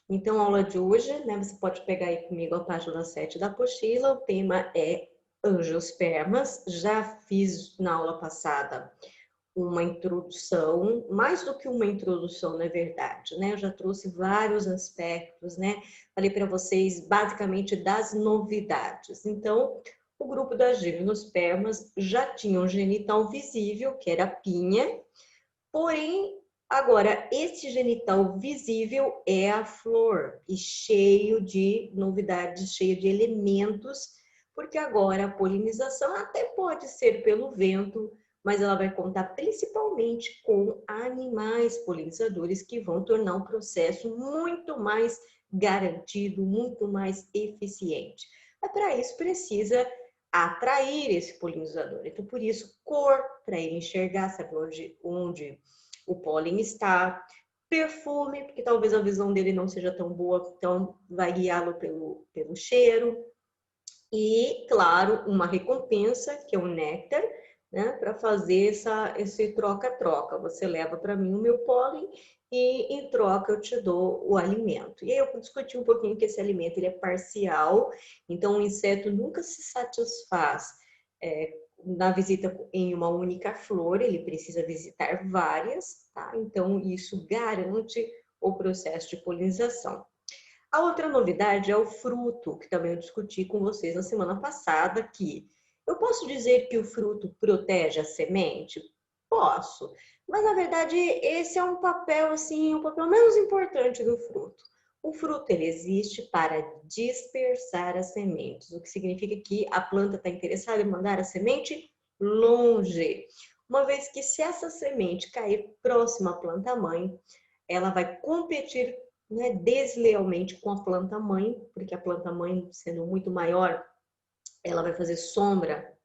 Então, a aula de hoje, né, você pode pegar aí comigo a página 7 da apostila, o tema é angiospermas. Já fiz na aula passada uma introdução, mais do que uma introdução, na verdade, né? Eu já trouxe vários aspectos, né? Falei para vocês basicamente das novidades. Então, o grupo das gimnospermas já tinha um genital visível, que era a pinha, porém, agora esse genital visível é a flor e cheio de novidades, cheio de elementos, porque agora a polinização até pode ser pelo vento, mas ela vai contar principalmente com animais polinizadores que vão tornar o processo muito mais garantido, muito mais eficiente. Mas para isso precisa atrair esse polinizador. Então, por isso, cor, para ele enxergar, saber onde o pólen está. Perfume, porque talvez a visão dele não seja tão boa, então vai guiá-lo pelo cheiro. E, claro, uma recompensa, que é o néctar, né, para fazer esse troca-troca. Você leva para mim o meu pólen e, em troca, eu te dou o alimento. E aí eu discuti um pouquinho que esse alimento ele é parcial, então o inseto nunca se satisfaz na visita em uma única flor, ele precisa visitar várias, tá? Então, isso garante o processo de polinização. A outra novidade é o fruto, que também eu discuti com vocês na semana passada, que eu posso dizer que o fruto protege a semente? Posso, mas na verdade esse é um papel assim, um papel menos importante do fruto. O fruto ele existe para dispersar as sementes, o que significa que a planta está interessada em mandar a semente longe. Uma vez que se essa semente cair próxima à planta mãe, ela vai competir, né, deslealmente com a planta mãe, porque a planta mãe, sendo muito maior, ela vai fazer sombra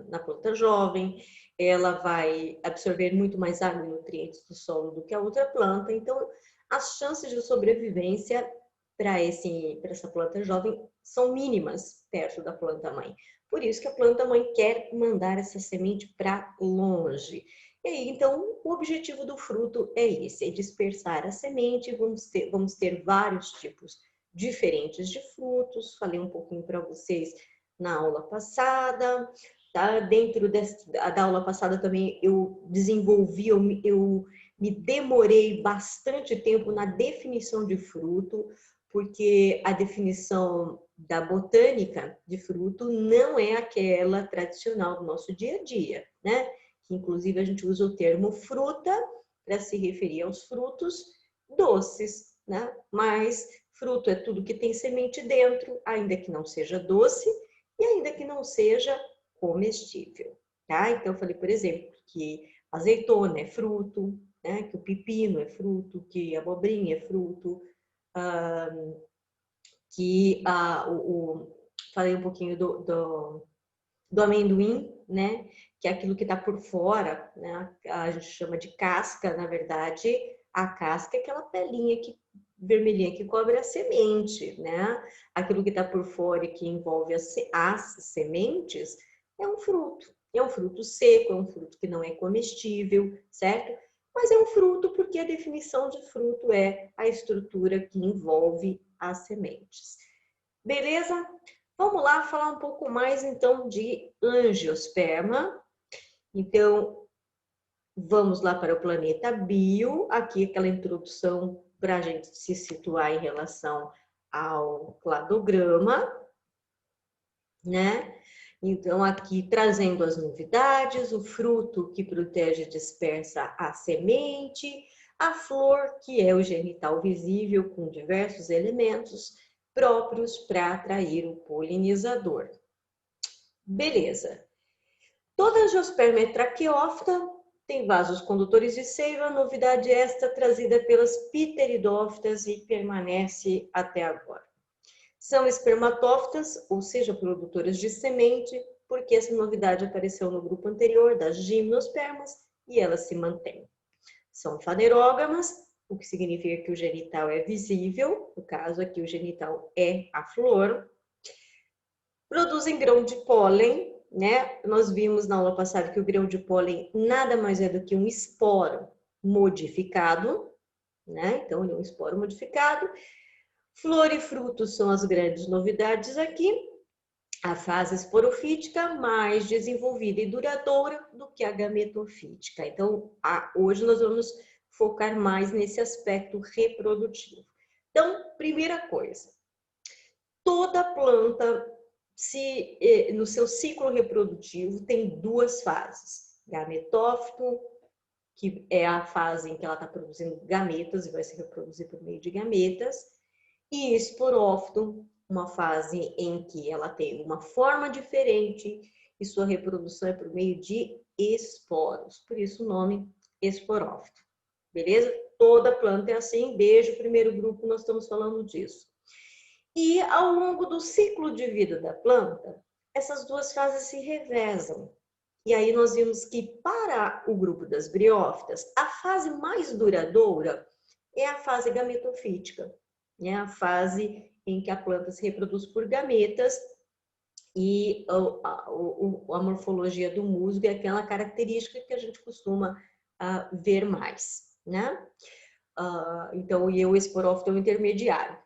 na planta jovem, ela vai absorver muito mais água e nutrientes do solo do que a outra planta, então as chances de sobrevivência para essa planta jovem são mínimas perto da planta mãe. Por isso que a planta mãe quer mandar essa semente para longe. E aí, então, o objetivo do fruto é esse, é dispersar a semente. Vamos ter vários tipos diferentes de frutos. Falei um pouquinho para vocês na aula passada, tá? Dentro da aula passada também eu desenvolvi, eu me demorei bastante tempo na definição de fruto, porque a definição da botânica de fruto não é aquela tradicional do nosso dia a dia, né? Que inclusive a gente usa o termo fruta para se referir aos frutos doces, né? Mas fruto é tudo que tem semente dentro, ainda que não seja doce e ainda que não seja comestível, tá? Então eu falei, por exemplo, que azeitona é fruto, né? Que o pepino é fruto, que a abobrinha é fruto, que falei um pouquinho do amendoim, né? Que é aquilo que está por fora, né? A gente chama de casca, na verdade, a casca é aquela pelinha vermelhinha que cobre a semente, né? Aquilo que está por fora e que envolve as sementes é um fruto. É um fruto seco, é um fruto que não é comestível, certo? Mas é um fruto porque a definição de fruto é a estrutura que envolve as sementes. Beleza? Vamos lá falar um pouco mais então de angiosperma. Então, vamos lá para o planeta Bio. Aqui aquela introdução para a gente se situar em relação ao cladograma, né? Então, aqui trazendo as novidades, o fruto que protege e dispersa a semente, a flor, que é o genital visível com diversos elementos próprios para atrair o polinizador. Beleza. Toda angiosperma é traqueófita, tem vasos condutores de seiva, novidade esta trazida pelas pteridófitas e permanece até agora. São espermatófitas, ou seja, produtoras de semente, porque essa novidade apareceu no grupo anterior das gimnospermas e ela se mantém. São fanerógamas, o que significa que o genital é visível, no caso aqui o genital é a flor. Produzem grão de pólen, né? Nós vimos na aula passada que o grão de pólen nada mais é do que um esporo modificado, né? Então, ele é um esporo modificado. Flor e frutos são as grandes novidades aqui. A fase esporofítica mais desenvolvida e duradoura do que a gametofítica. Então, hoje nós vamos focar mais nesse aspecto reprodutivo. Então, primeira coisa, toda planta, no seu ciclo reprodutivo, tem duas fases. Gametófito, que é a fase em que ela está produzindo gametas e vai se reproduzir por meio de gametas, e esporófito, uma fase em que ela tem uma forma diferente e sua reprodução é por meio de esporos. Por isso o nome esporófito. Beleza? Toda planta é assim, desde o primeiro grupo nós estamos falando disso. E ao longo do ciclo de vida da planta, essas duas fases se revezam. E aí nós vimos que para o grupo das briófitas, a fase mais duradoura é a fase gametofítica, né? A fase em que a planta se reproduz por gametas e a morfologia do musgo é aquela característica que a gente costuma ver mais, né? Então, o esporófito é o intermediário.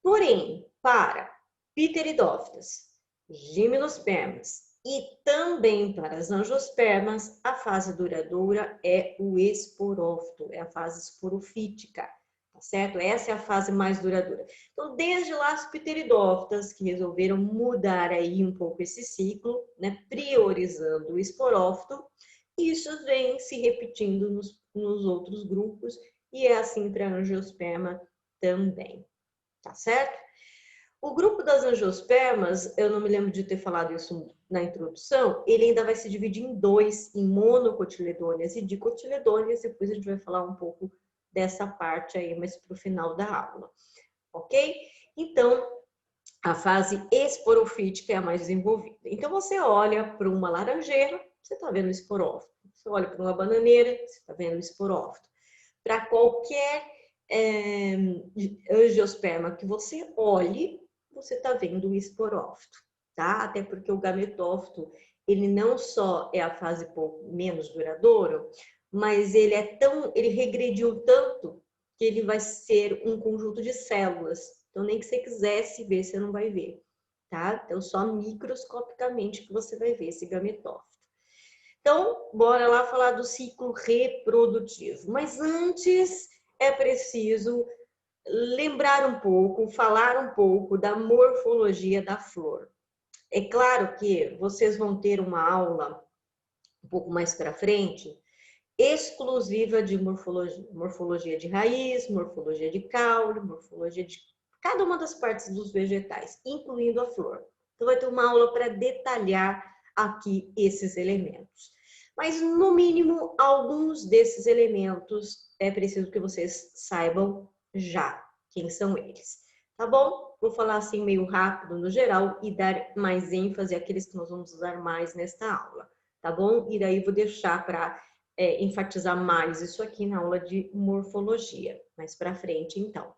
Porém, para pteridófitas, gimnospermas e também para as angiospermas, a fase duradoura é o esporófito, é a fase esporofítica, tá certo? Essa é a fase mais duradoura. Então, desde lá, as pteridófitas que resolveram mudar aí um pouco esse ciclo, né, priorizando o esporófito, isso vem se repetindo nos outros grupos e é assim para a angiosperma também. Tá certo? O grupo das angiospermas, eu não me lembro de ter falado isso na introdução, ele ainda vai se dividir em dois, em monocotiledôneas e dicotiledôneas, depois a gente vai falar um pouco dessa parte aí, mas para o final da aula, ok? Então, a fase esporofítica é a mais desenvolvida. Então, você olha para uma laranjeira, você está vendo esporófito. Você olha para uma bananeira, você está vendo esporófito. Para qualquer angiosperma que você olhe, você está vendo o esporófito, tá? Até porque o gametófito, ele não só é a fase menos duradoura, mas ele regrediu tanto que ele vai ser um conjunto de células. Então, nem que você quisesse ver, você não vai ver, tá? Então, só microscopicamente que você vai ver esse gametófito. Então, bora lá falar do ciclo reprodutivo. Mas antes, é preciso lembrar um pouco, falar um pouco da morfologia da flor. É claro que vocês vão ter uma aula um pouco mais para frente, exclusiva de morfologia. Morfologia de raiz, morfologia de caule, morfologia de cada uma das partes dos vegetais, incluindo a flor. Então, vai ter uma aula para detalhar aqui esses elementos. Mas, no mínimo, alguns desses elementos é preciso que vocês saibam já quem são eles. Tá bom? Vou falar assim meio rápido no geral e dar mais ênfase àqueles que nós vamos usar mais nesta aula. Tá bom? E daí vou deixar para enfatizar mais isso aqui na aula de morfologia, mais para frente, então.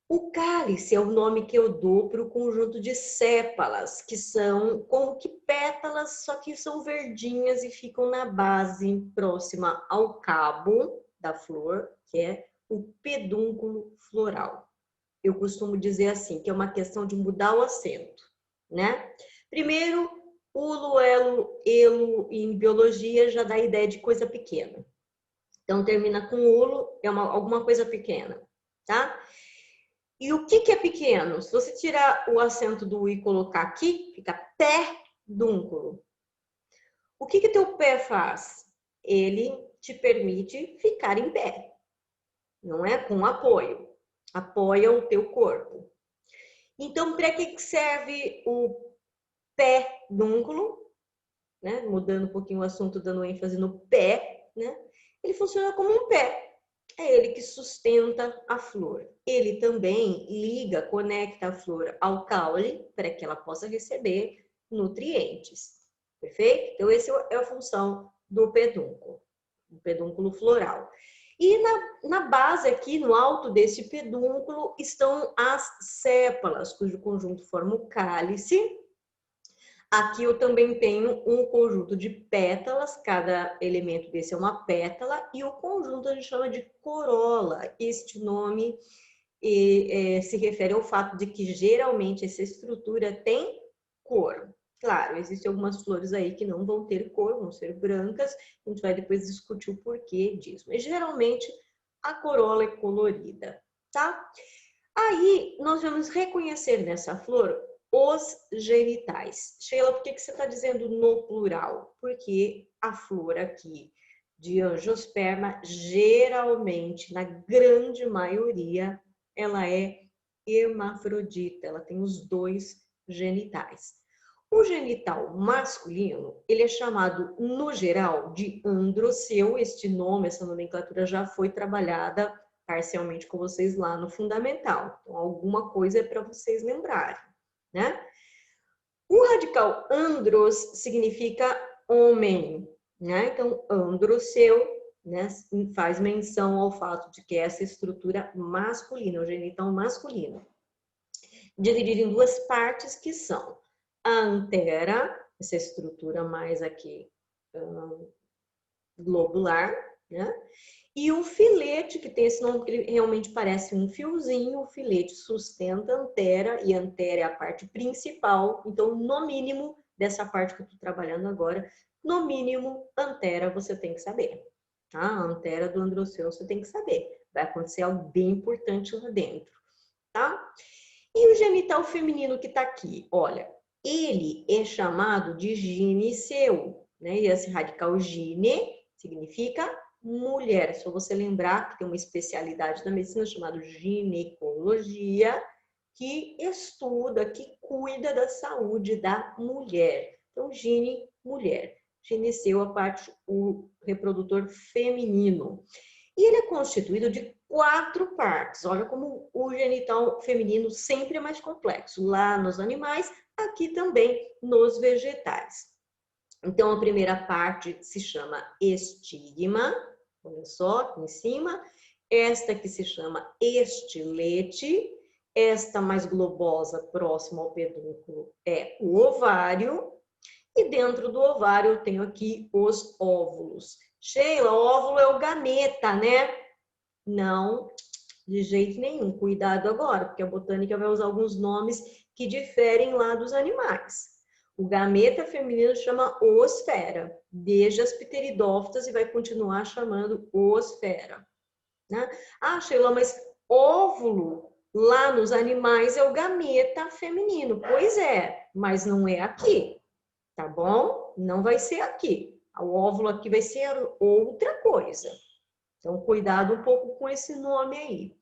O cálice é o nome que eu dou para o conjunto de sépalas, que são como que pétalas, só que são verdinhas e ficam na base próxima ao cabo da flor, que é o pedúnculo floral. Eu costumo dizer assim, que é uma questão de mudar o acento, né? Primeiro, ulo, elo, elo em biologia já dá a ideia de coisa pequena. Então, termina com ulo, é alguma coisa pequena, tá? E o que é pequeno? Se você tirar o acento do U e colocar aqui, fica pedúnculo. O que teu pé faz? Ele te permite ficar em pé, não é? Com apoio. Apoia o teu corpo. Então, para que serve o pedúnculo? Né? Mudando um pouquinho o assunto, dando ênfase no pé, né? Ele funciona como um pé. É ele que sustenta a flor. Ele também liga, conecta a flor ao caule para que ela possa receber nutrientes. Perfeito? Então, essa é a função do pedúnculo floral. E na base aqui, no alto desse pedúnculo, estão as sépalas, cujo conjunto forma o cálice. Aqui eu também tenho um conjunto de pétalas, cada elemento desse é uma pétala, e o conjunto a gente chama de corola. Este nome se refere ao fato de que geralmente essa estrutura tem cor. Claro, existem algumas flores aí que não vão ter cor, vão ser brancas, a gente vai depois discutir o porquê disso. Mas geralmente a corola é colorida, tá? Aí nós vamos reconhecer nessa flor os genitais. Sheila, por que você está dizendo no plural? Porque a flor aqui de angiosperma, geralmente, na grande maioria, ela é hermafrodita, ela tem os dois genitais. O genital masculino, ele é chamado, no geral, de androceu. Este nome, essa nomenclatura já foi trabalhada parcialmente com vocês lá no fundamental. Então, alguma coisa é para vocês lembrarem, né? O radical andros significa homem, né? Então, androceu, né, faz menção ao fato de que essa estrutura masculina, o genital masculino, dividido em duas partes que são a antera, essa estrutura mais aqui globular, né? E o filete, que tem esse nome, ele realmente parece um fiozinho, o filete sustenta a antera, e a antera é a parte principal, então, no mínimo, dessa parte que eu estou trabalhando agora, no mínimo, antera você tem que saber, tá? A antera do androceu você tem que saber, vai acontecer algo bem importante lá dentro, tá? E o genital feminino que está aqui, olha, ele é chamado de gineceu, né? E esse radical gine significa mulher. Só você lembrar que tem uma especialidade da medicina chamada ginecologia, que estuda, que cuida da saúde da mulher. Então, gine, mulher. Gineceu, a parte, o reprodutor feminino. E ele é constituído de 4 partes. Olha como o genital feminino sempre é mais complexo. Lá nos animais, aqui também nos vegetais. Então, a primeira parte se chama estigma, olha só, aqui em cima. Esta que se chama estilete. Esta mais globosa, próxima ao pedúnculo, é o ovário. E dentro do ovário eu tenho aqui os óvulos. Sheila, óvulo é o gameta, né? Não, de jeito nenhum. Cuidado agora, porque a botânica vai usar alguns nomes que diferem lá dos animais. O gameta feminino chama oosfera, desde as pteridófitas, e vai continuar chamando oosfera, né? Ah, Sheila, mas óvulo lá nos animais é o gameta feminino. Pois é, mas não é aqui, tá bom? Não vai ser aqui. O óvulo aqui vai ser outra coisa. Então, cuidado um pouco com esse nome aí.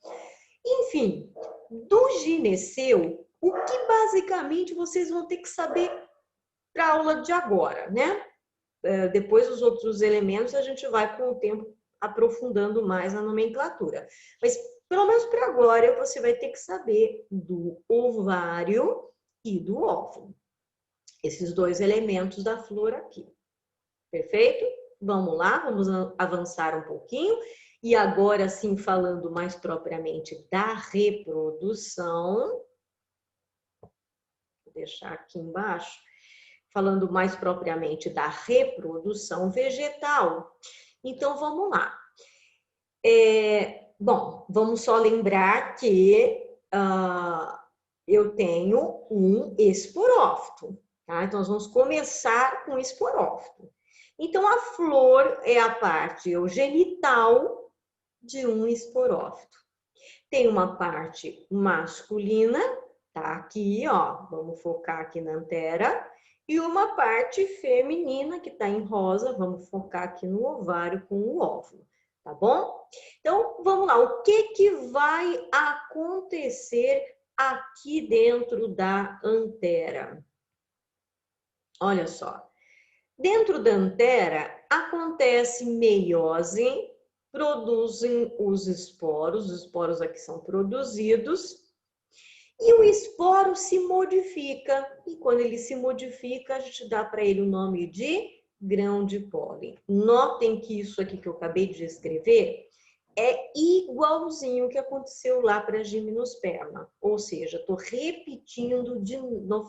Enfim, do gineceu, o que basicamente vocês vão ter que saber para a aula de agora, né? Depois os outros elementos a gente vai com o tempo aprofundando mais na nomenclatura. Mas, pelo menos para agora, você vai ter que saber do ovário e do óvulo. Esses dois elementos da flor aqui. Perfeito? Vamos lá, vamos avançar um pouquinho. E agora sim, falando mais propriamente da reprodução. Vou deixar aqui embaixo. Falando mais propriamente da reprodução vegetal. Então, vamos lá. Bom, vamos só lembrar que eu tenho um esporófito. Tá? Então, nós vamos começar com o esporófito. Então, a flor é a parte genital de um esporófito. Tem uma parte masculina, tá aqui, ó, vamos focar aqui na antera, e uma parte feminina, que tá em rosa, vamos focar aqui no ovário com o óvulo, tá bom? Então, vamos lá, o que vai acontecer aqui dentro da antera? Olha só. Dentro da antera acontece meiose, produzem os esporos aqui são produzidos, e o esporo se modifica, e quando ele se modifica, a gente dá para ele o nome de grão de pólen. Notem que isso aqui que eu acabei de escrever é igualzinho o que aconteceu lá para a gimnosperma, ou seja, estou repetindo,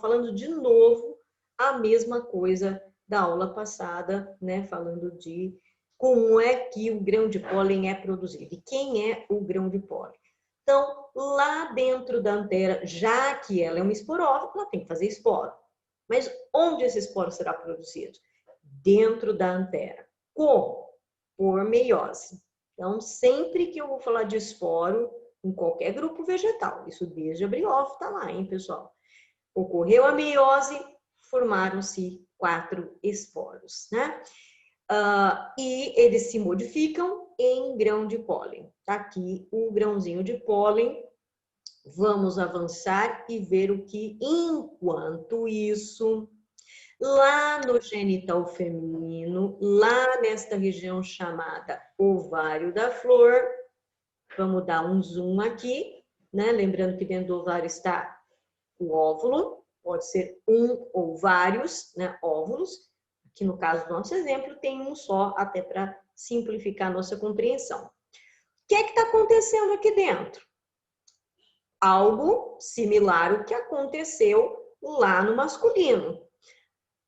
falando de novo a mesma coisa da aula passada, né? Falando de como é que o grão de pólen é produzido e quem é o grão de pólen. Então, lá dentro da antera, já que ela é uma esporófita, ela tem que fazer esporo. Mas onde esse esporo será produzido? Dentro da antera. Como? Por meiose. Então, sempre que eu vou falar de esporo, em qualquer grupo vegetal, isso desde a briófita lá, hein, pessoal? Ocorreu a meiose, formaram-se 4 esporos, né? E eles se modificam em grão de pólen. Tá aqui o grãozinho de pólen. Vamos avançar e ver o que, enquanto isso, lá no genital feminino, lá nesta região chamada ovário da flor, vamos dar um zoom aqui, né? Lembrando que dentro do ovário está o óvulo, pode ser um ou vários, né, óvulos. Aqui no caso do nosso exemplo, tem um só, até para simplificar a nossa compreensão. O que é que está acontecendo aqui dentro? Algo similar ao que aconteceu lá no masculino.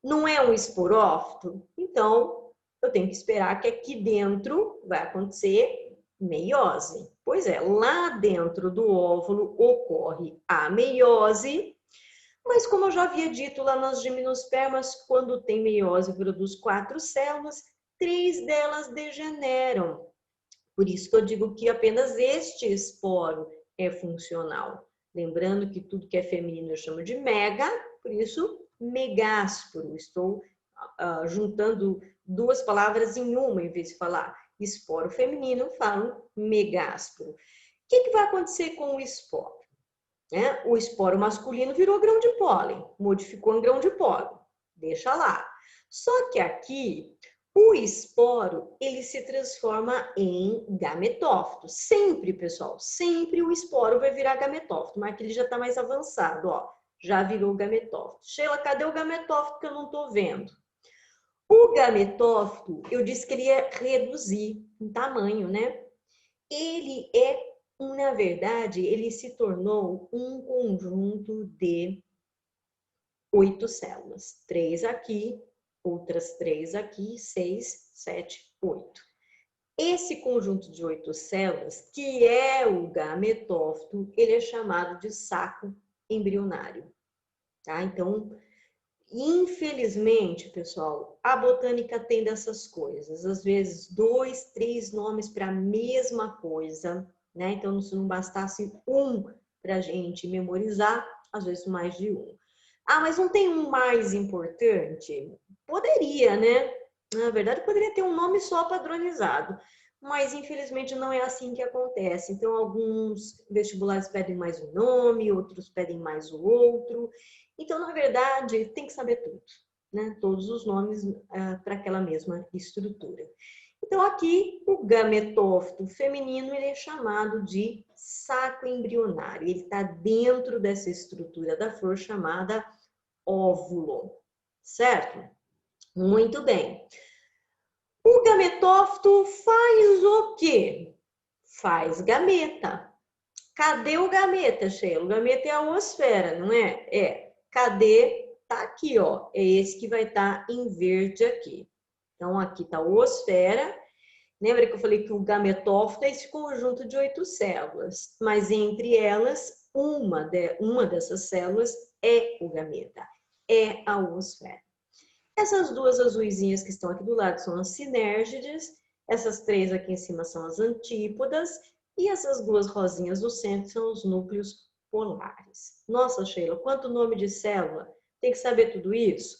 Não é um esporófito? Então, eu tenho que esperar que aqui dentro vai acontecer meiose. Pois é, lá dentro do óvulo ocorre a meiose, mas como eu já havia dito lá nas gimnospermas, quando tem meiose produz 4 células, 3 delas degeneram. Por isso que eu digo que apenas este esporo é funcional. Lembrando que tudo que é feminino eu chamo de mega, por isso megásporo. Estou juntando duas palavras em uma, em vez de falar esporo feminino, falo megásporo. O que vai acontecer com o esporo? O esporo masculino virou grão de pólen, modificou em grão de pólen, deixa lá. Só que aqui, o esporo, ele se transforma em gametófito. Sempre, pessoal, sempre o esporo vai virar gametófito, mas aqui ele já está mais avançado, ó. Já virou gametófito. Sheila, cadê o gametófito que eu não estou vendo? O gametófito, eu disse que ele ia reduzir em tamanho, né? Ele na verdade, ele se tornou um conjunto de 8 células. 3 aqui, outras 3 aqui, 6, 7, 8. Esse conjunto de 8 células, que é o gametófito, ele é chamado de saco embrionário. Tá? Então, infelizmente, pessoal, a botânica tem dessas coisas. Às vezes, 2, 3 nomes para a mesma coisa, né? Então, se não bastasse um para a gente memorizar, às vezes mais de um. Ah, mas não tem um mais importante? Poderia, né? Na verdade, poderia ter um nome só padronizado, mas infelizmente não é assim que acontece. Então, alguns vestibulares pedem mais um nome, outros pedem mais o outro. Então, na verdade, tem que saber tudo, né? Todos os nomes para aquela mesma estrutura. Então, aqui, o gametófito feminino ele é chamado de saco embrionário. Ele está dentro dessa estrutura da flor chamada óvulo, certo? Muito bem. O gametófito faz o quê? Faz gameta. Cadê o gameta, Sheila? O gameta é a oosfera, não é? Cadê? Tá aqui, ó. É esse que vai estar em verde aqui. Então, aqui tá a oosfera. Lembra que eu falei que o gametófito é esse conjunto de 8 células, mas entre elas, uma dessas células é o gameta, é a oosfera. Essas duas azuisinhas que estão aqui do lado são as sinérgides, essas 3 aqui em cima são as antípodas, e essas 2 rosinhas do centro são os núcleos polares. Nossa, Sheila, quanto nome de célula? Tem que saber tudo isso?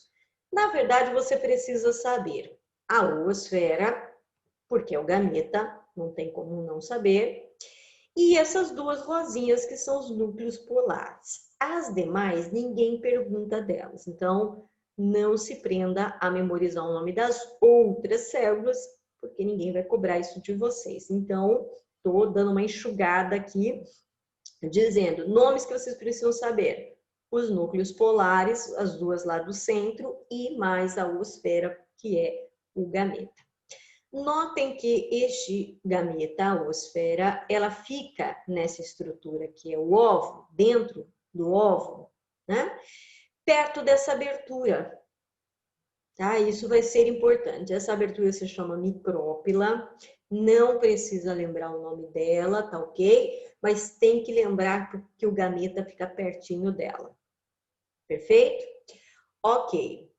Na verdade, você precisa saber a oosfera, porque é o gameta, não tem como não saber, e essas 2 rosinhas que são os núcleos polares. As demais, ninguém pergunta delas, então não se prenda a memorizar o nome das outras células, porque ninguém vai cobrar isso de vocês. Então, estou dando uma enxugada aqui, dizendo nomes que vocês precisam saber. Os núcleos polares, as 2 lá do centro, e mais a oosfera, que é o gameta. Notem que este gameta, a oosfera, ela fica nessa estrutura que é o óvulo, dentro do óvulo, né? Perto dessa abertura. tá? Isso vai ser importante. Essa abertura se chama micrópila, não precisa lembrar o nome dela, tá ok? Mas tem que lembrar que o gameta fica pertinho dela. Perfeito? Ok.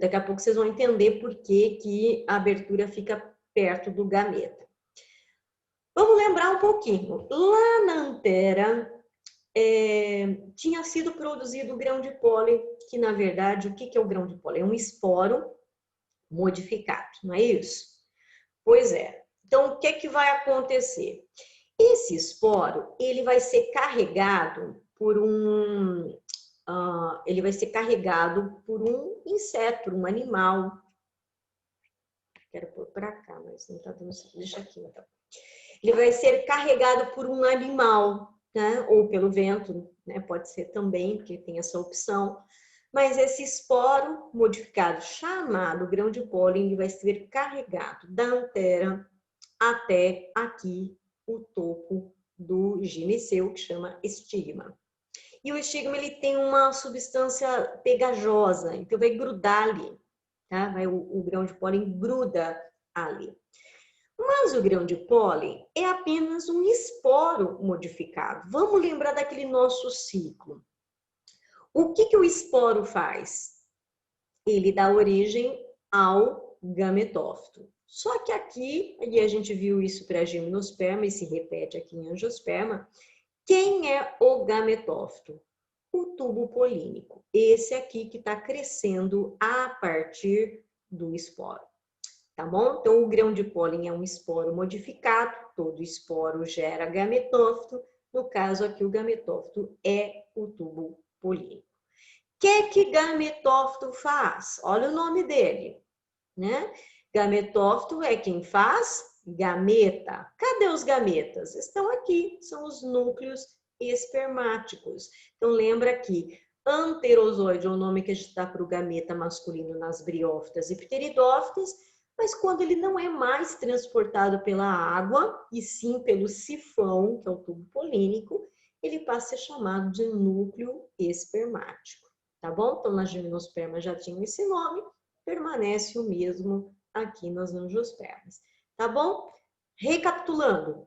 Daqui a pouco vocês vão entender por que a abertura fica perto do gameta. Vamos lembrar um pouquinho. Lá na antera, tinha sido produzido o grão de pólen, que na verdade, o que é o grão de pólen? É um esporo modificado, não é isso? Pois é. Então, o que vai acontecer? Esse esporo, ele vai ser carregado por um inseto, por um animal. Quero pôr para cá, mas não está dando certo. Deixa aqui, então. Ele vai ser carregado por um animal, né? Ou pelo vento, né? Pode ser também, porque tem essa opção. Mas esse esporo modificado, chamado grão de pólen, ele vai ser carregado da antera até aqui o topo do gineceu, que chama estigma. E o estigma, ele tem uma substância pegajosa, então vai grudar ali, tá? O grão de pólen gruda ali. Mas o grão de pólen é apenas um esporo modificado. Vamos lembrar daquele nosso ciclo. O que o esporo faz? Ele dá origem ao gametófito. Só que aqui, e a gente viu isso para gimnosperma e se repete aqui em angiosperma, quem é o gametófito? O tubo polínico. Esse aqui que está crescendo a partir do esporo. Tá bom? Então, o grão de pólen é um esporo modificado, todo esporo gera gametófito, no caso aqui o gametófito é o tubo polínico. O que gametófito faz? Olha o nome dele, né? Gametófito é quem faz gameta. Cadê os gametas? Estão aqui, são os núcleos espermáticos. Então, lembra que anterozoide é o nome que a gente dá para o gameta masculino nas briófitas e pteridófitas, mas quando ele não é mais transportado pela água, e sim pelo sifão, que é o tubo polínico, ele passa a ser chamado de núcleo espermático, tá bom? Então, nas gimnospermas já tinha esse nome, permanece o mesmo aqui nas angiospermas, tá bom? Recapitulando, o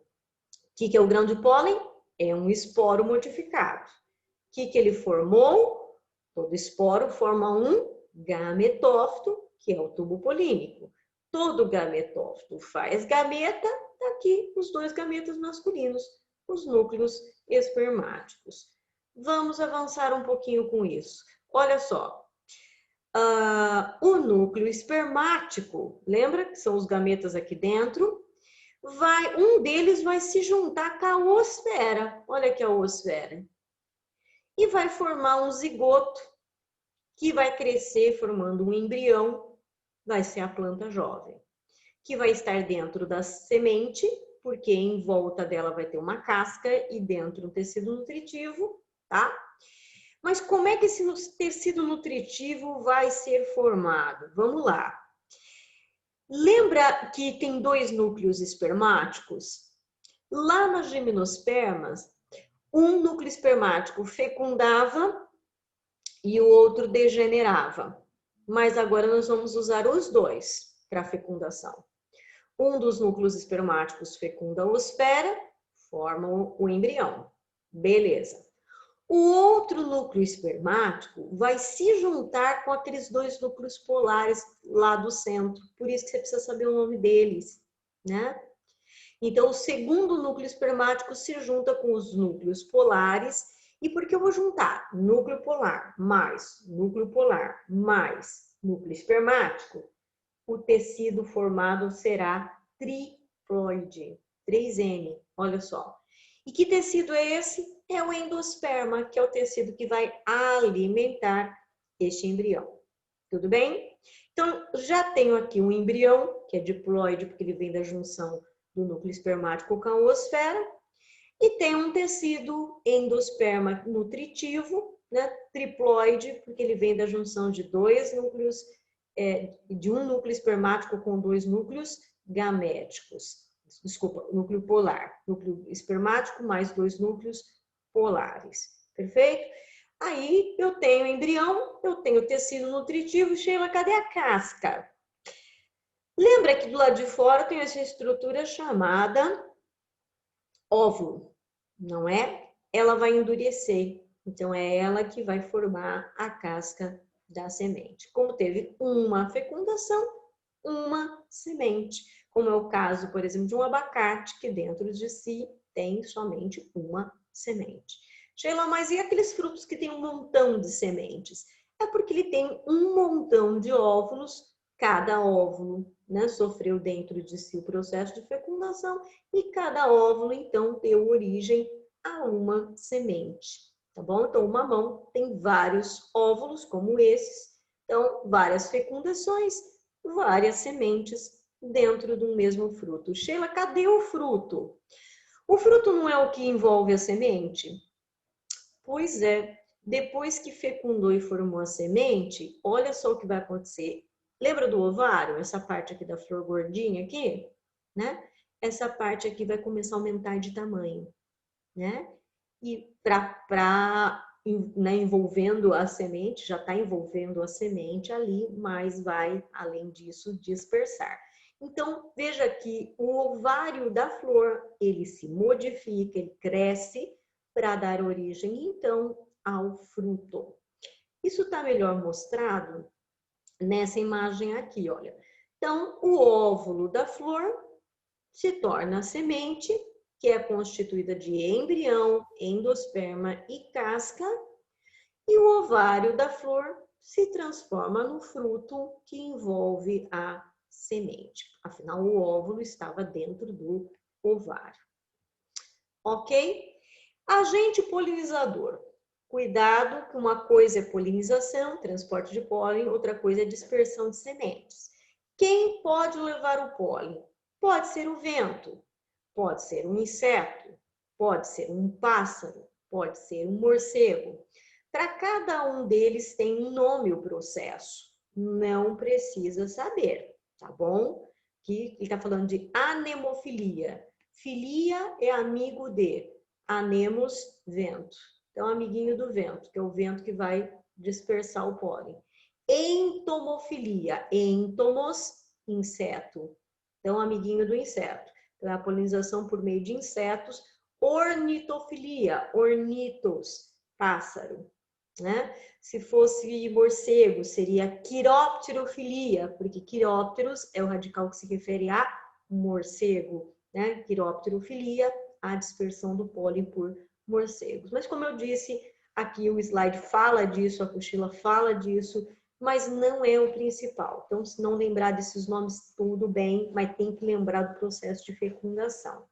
que é o grão de pólen? É um esporo modificado. O que ele formou? Todo esporo forma um gametófito, que é o tubo polínico. Todo gametófito faz gameta, aqui os dois gametas masculinos, os núcleos espermáticos. Vamos avançar um pouquinho com isso. Olha só, o núcleo espermático, lembra que são os gametas aqui dentro? Um deles vai se juntar com a oosfera, olha aqui a oosfera, e vai formar um zigoto, que vai crescer formando um embrião, vai ser a planta jovem, que vai estar dentro da semente, porque em volta dela vai ter uma casca e dentro um tecido nutritivo, tá? Mas como é que esse tecido nutritivo vai ser formado? Vamos lá. Lembra que tem dois núcleos espermáticos? Lá nas gimnospermas, um núcleo espermático fecundava e o outro degenerava. Mas agora nós vamos usar os dois para fecundação. Um dos núcleos espermáticos fecunda a oosfera, forma o embrião. Beleza. O outro núcleo espermático vai se juntar com aqueles dois núcleos polares lá do centro. Por isso que você precisa saber o nome deles, né? Então, o segundo núcleo espermático se junta com os núcleos polares. E por que eu vou juntar núcleo polar mais núcleo espermático? O tecido formado será triploide, 3M, olha só. E que tecido é esse? É o endosperma, que é o tecido que vai alimentar este embrião. Tudo bem? Então, já tenho aqui um embrião, que é diploide, porque ele vem da junção do núcleo espermático com a oosfera, e tem um tecido endosperma nutritivo, né? Triploide, porque ele vem da junção de dois núcleos, de um núcleo espermático com dois núcleos gaméticos. Desculpa, núcleo polar. Núcleo espermático mais dois núcleos polares. Perfeito? Aí eu tenho embrião, eu tenho tecido nutritivo. Sheila, cadê a casca? Lembra que do lado de fora tem essa estrutura chamada óvulo, não é? Ela vai endurecer, então é ela que vai formar a casca da semente. Como teve uma fecundação, uma semente, como é o caso, por exemplo, de um abacate, que dentro de si tem somente uma semente. Sheila, mas e aqueles frutos que tem um montão de sementes? É porque ele tem um montão de óvulos, cada óvulo, né, sofreu dentro de si o processo de fecundação e cada óvulo, então, deu origem a uma semente, tá bom? Então, o mamão tem vários óvulos, como esses, então, várias fecundações, várias sementes dentro do mesmo fruto. Sheila, cadê o fruto? O fruto não é o que envolve a semente? Pois é, depois que fecundou e formou a semente, olha só o que vai acontecer. Lembra do ovário? Essa parte aqui da flor gordinha aqui, né? Essa parte aqui vai começar a aumentar de tamanho, né? E né, envolvendo a semente, já está envolvendo a semente ali, mas vai, além disso, dispersar. Então, veja que o ovário da flor, ele se modifica, ele cresce para dar origem, então, ao fruto. Isso está melhor mostrado nessa imagem aqui, olha. Então, o óvulo da flor se torna a semente, que é constituída de embrião, endosperma e casca, e o ovário da flor se transforma no fruto que envolve a semente. Afinal, o óvulo estava dentro do ovário. Ok? Agente polinizador. Cuidado que uma coisa é polinização, transporte de pólen, outra coisa é dispersão de sementes. Quem pode levar o pólen? Pode ser o vento, pode ser um inseto, pode ser um pássaro, pode ser um morcego. Para cada um deles tem um nome o processo. Não precisa saber, tá bom? Que ele está falando de anemofilia. Filia é amigo de, anemos, vento. Então, amiguinho do vento, que é o vento que vai dispersar o pólen. Entomofilia, entomos, inseto. Então, amiguinho do inseto. Então, é a polinização por meio de insetos. Ornitofilia, ornitos, pássaro, né? Se fosse morcego, seria quirópterofilia, porque quirópteros é o radical que se refere a morcego, né? Quirópterofilia, a dispersão do pólen por morcegos. Mas como eu disse, aqui o slide fala disso, a apostila fala disso, mas não é o principal. Então, se não lembrar desses nomes, tudo bem, mas tem que lembrar do processo de fecundação.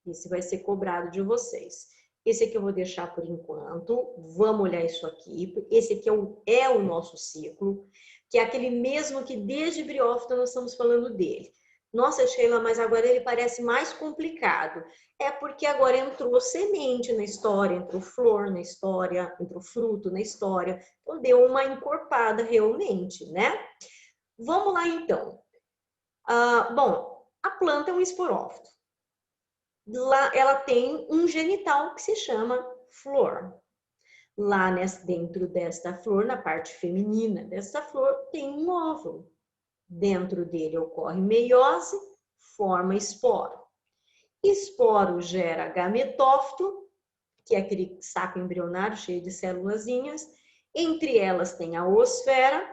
Esse vai ser cobrado de vocês. Esse aqui eu vou deixar por enquanto. Vamos olhar isso aqui. Esse aqui é o nosso ciclo, que é aquele mesmo que desde briófita nós estamos falando dele. Nossa, Sheila, mas agora ele parece mais complicado. É porque agora entrou semente na história, entrou flor na história, entrou fruto na história. Então, deu uma encorpada realmente, né? Vamos lá, então. Bom, a planta é um esporófito. Lá ela tem um genital que se chama flor. Lá dentro desta flor, na parte feminina desta flor, tem um óvulo. Dentro dele ocorre meiose, forma esporo. Esporo gera gametófito, que é aquele saco embrionário cheio de célulazinhas. Entre elas tem a oosfera,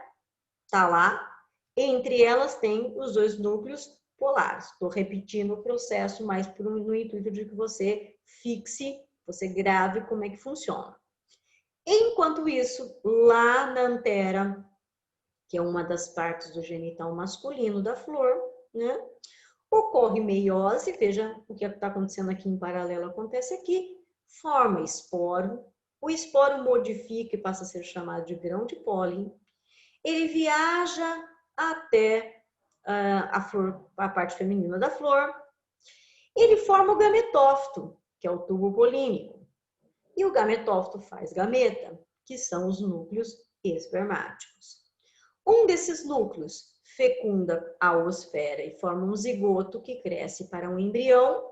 tá lá. Entre elas tem os dois núcleos polares. Estou repetindo o processo, mas no intuito de que você fixe, você grave como é que funciona. Enquanto isso, lá na antera, que é uma das partes do genital masculino da flor, né? Ocorre meiose, veja o que está acontecendo aqui em paralelo, acontece aqui, forma esporo, o esporo modifica e passa a ser chamado de grão de pólen, ele viaja até a flor, a parte feminina da flor, ele forma o gametófito, que é o tubo polínico, e o gametófito faz gameta, que são os núcleos espermáticos. Um desses núcleos fecunda a oosfera e forma um zigoto que cresce para um embrião.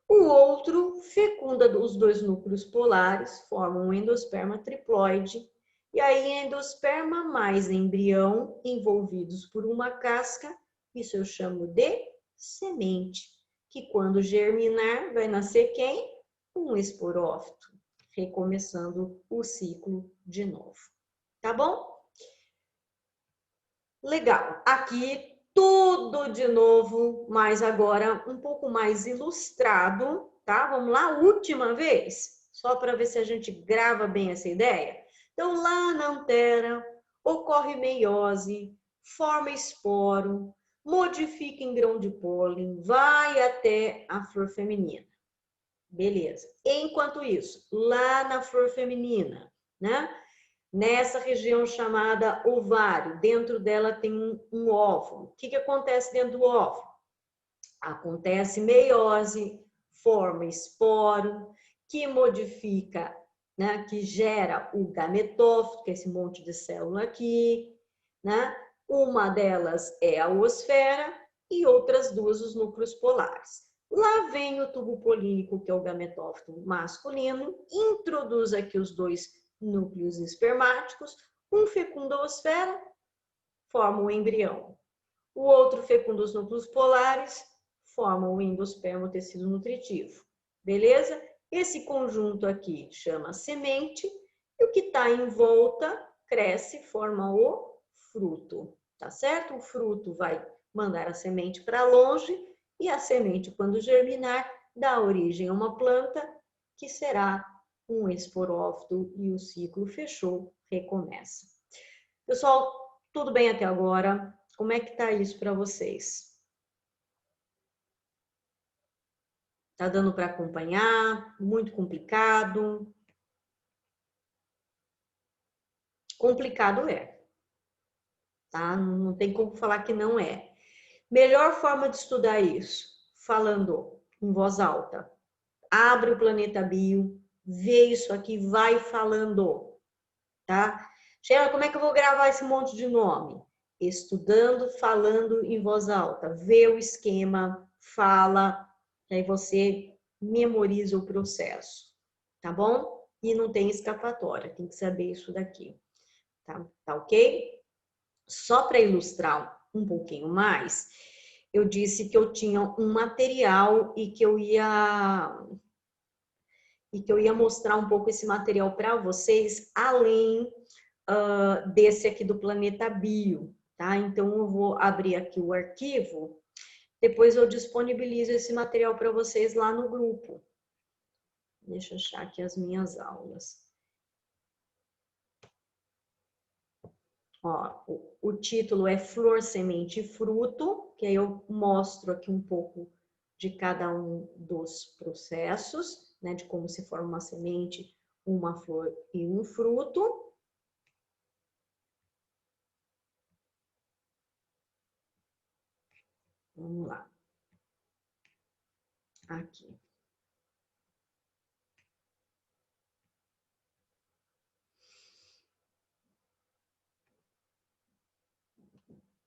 O outro fecunda os dois núcleos polares, forma um endosperma triploide, e aí endosperma mais embrião envolvidos por uma casca, isso eu chamo de semente, que quando germinar vai nascer quem? Um esporófito, recomeçando o ciclo de novo. Tá bom? Legal. Aqui tudo de novo, mas agora um pouco mais ilustrado, tá? Vamos lá, última vez, só para ver se a gente grava bem essa ideia. Então, lá na antera, ocorre meiose, forma esporo, modifica em grão de pólen, vai até a flor feminina. Beleza. Enquanto isso, lá na flor feminina, né? Nessa região chamada ovário, dentro dela tem um óvulo. O que acontece dentro do óvulo? Acontece meiose, forma esporo, que modifica, né, que gera o gametófito, que é esse monte de célula aqui, né? Uma delas é a oosfera e outras duas os núcleos polares. Lá vem o tubo polínico, que é o gametófito masculino, introduz aqui os dois núcleos espermáticos, um fecunda a oosfera, forma um embrião. O outro fecunda os núcleos polares, forma o endosperma, o tecido nutritivo. Beleza? Esse conjunto aqui chama semente, e o que está em volta cresce, forma o fruto. Tá certo? O fruto vai mandar a semente para longe, e a semente, quando germinar, dá origem a uma planta que será um esporófito, e o ciclo fechou, recomeça. Pessoal, tudo bem até agora? Como é que tá isso para vocês? Tá dando para acompanhar? Muito complicado? Complicado é, tá? Não tem como falar que não é. Melhor forma de estudar isso, falando em voz alta. Abre o Planeta Bio, vê isso aqui, vai falando, tá? Sheila, como é que eu vou gravar esse monte de nome? Estudando, falando em voz alta. Vê o esquema, fala, que aí você memoriza o processo, tá bom? E não tem escapatória, tem que saber isso daqui, tá ok? Só para ilustrar um pouquinho mais, eu disse que eu tinha um material e que eu ia mostrar um pouco esse material para vocês, além desse aqui do Planeta Bio, tá? Então, eu vou abrir aqui o arquivo, depois eu disponibilizo esse material para vocês lá no grupo. Deixa eu achar aqui as minhas aulas. Ó, o título é Flor, Semente e Fruto, que aí eu mostro aqui um pouco de cada um dos processos, né? De como se forma uma semente, uma flor e um fruto. Vamos lá. Aqui.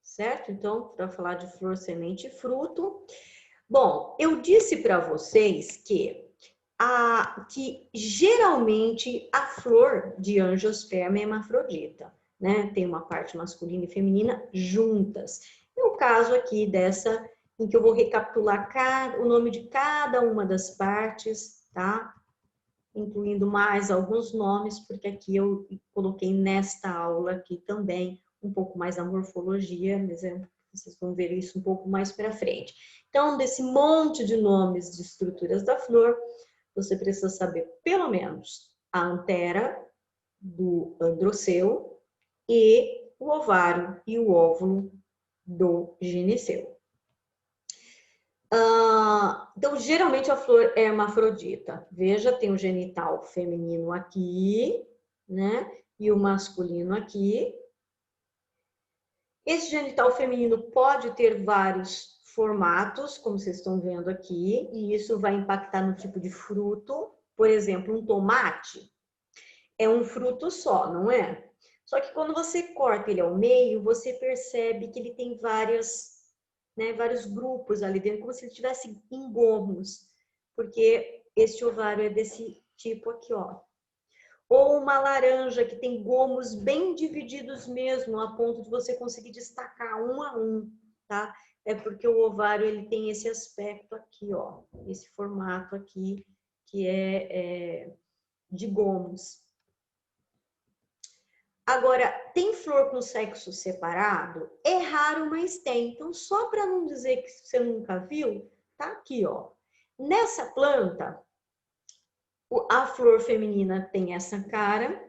Certo? Então, para falar de flor, semente e fruto. Bom, eu disse para vocês que geralmente a flor de angiosperma é hermafrodita, né? Tem uma parte masculina e feminina juntas. É o caso aqui dessa, em que eu vou recapitular o nome de cada uma das partes, tá? Incluindo mais alguns nomes, porque aqui eu coloquei nesta aula aqui também um pouco mais a morfologia, mas vocês vão ver isso um pouco mais para frente. Então, desse monte de nomes de estruturas da flor, você precisa saber pelo menos a antera do androceu e o ovário e o óvulo do gineceu. Então, geralmente a flor é hermafrodita. Veja, tem o genital feminino aqui, né? E o masculino aqui. Esse genital feminino pode ter vários formatos, como vocês estão vendo aqui, e isso vai impactar no tipo de fruto. Por exemplo, um tomate é um fruto só, não é? Só que quando você corta ele ao meio, você percebe que ele tem vários grupos ali dentro, como se ele tivesse em gomos. porque este ovário é desse tipo aqui, ó. Ou uma laranja que tem gomos bem divididos mesmo, a ponto de você conseguir destacar um a um, tá? É porque o ovário ele tem esse aspecto aqui, ó, esse formato aqui, que é de gomos. Agora, tem flor com sexo separado? É raro, mas tem. Então, só para não dizer que você nunca viu, tá aqui, ó. Nessa planta, a flor feminina tem essa cara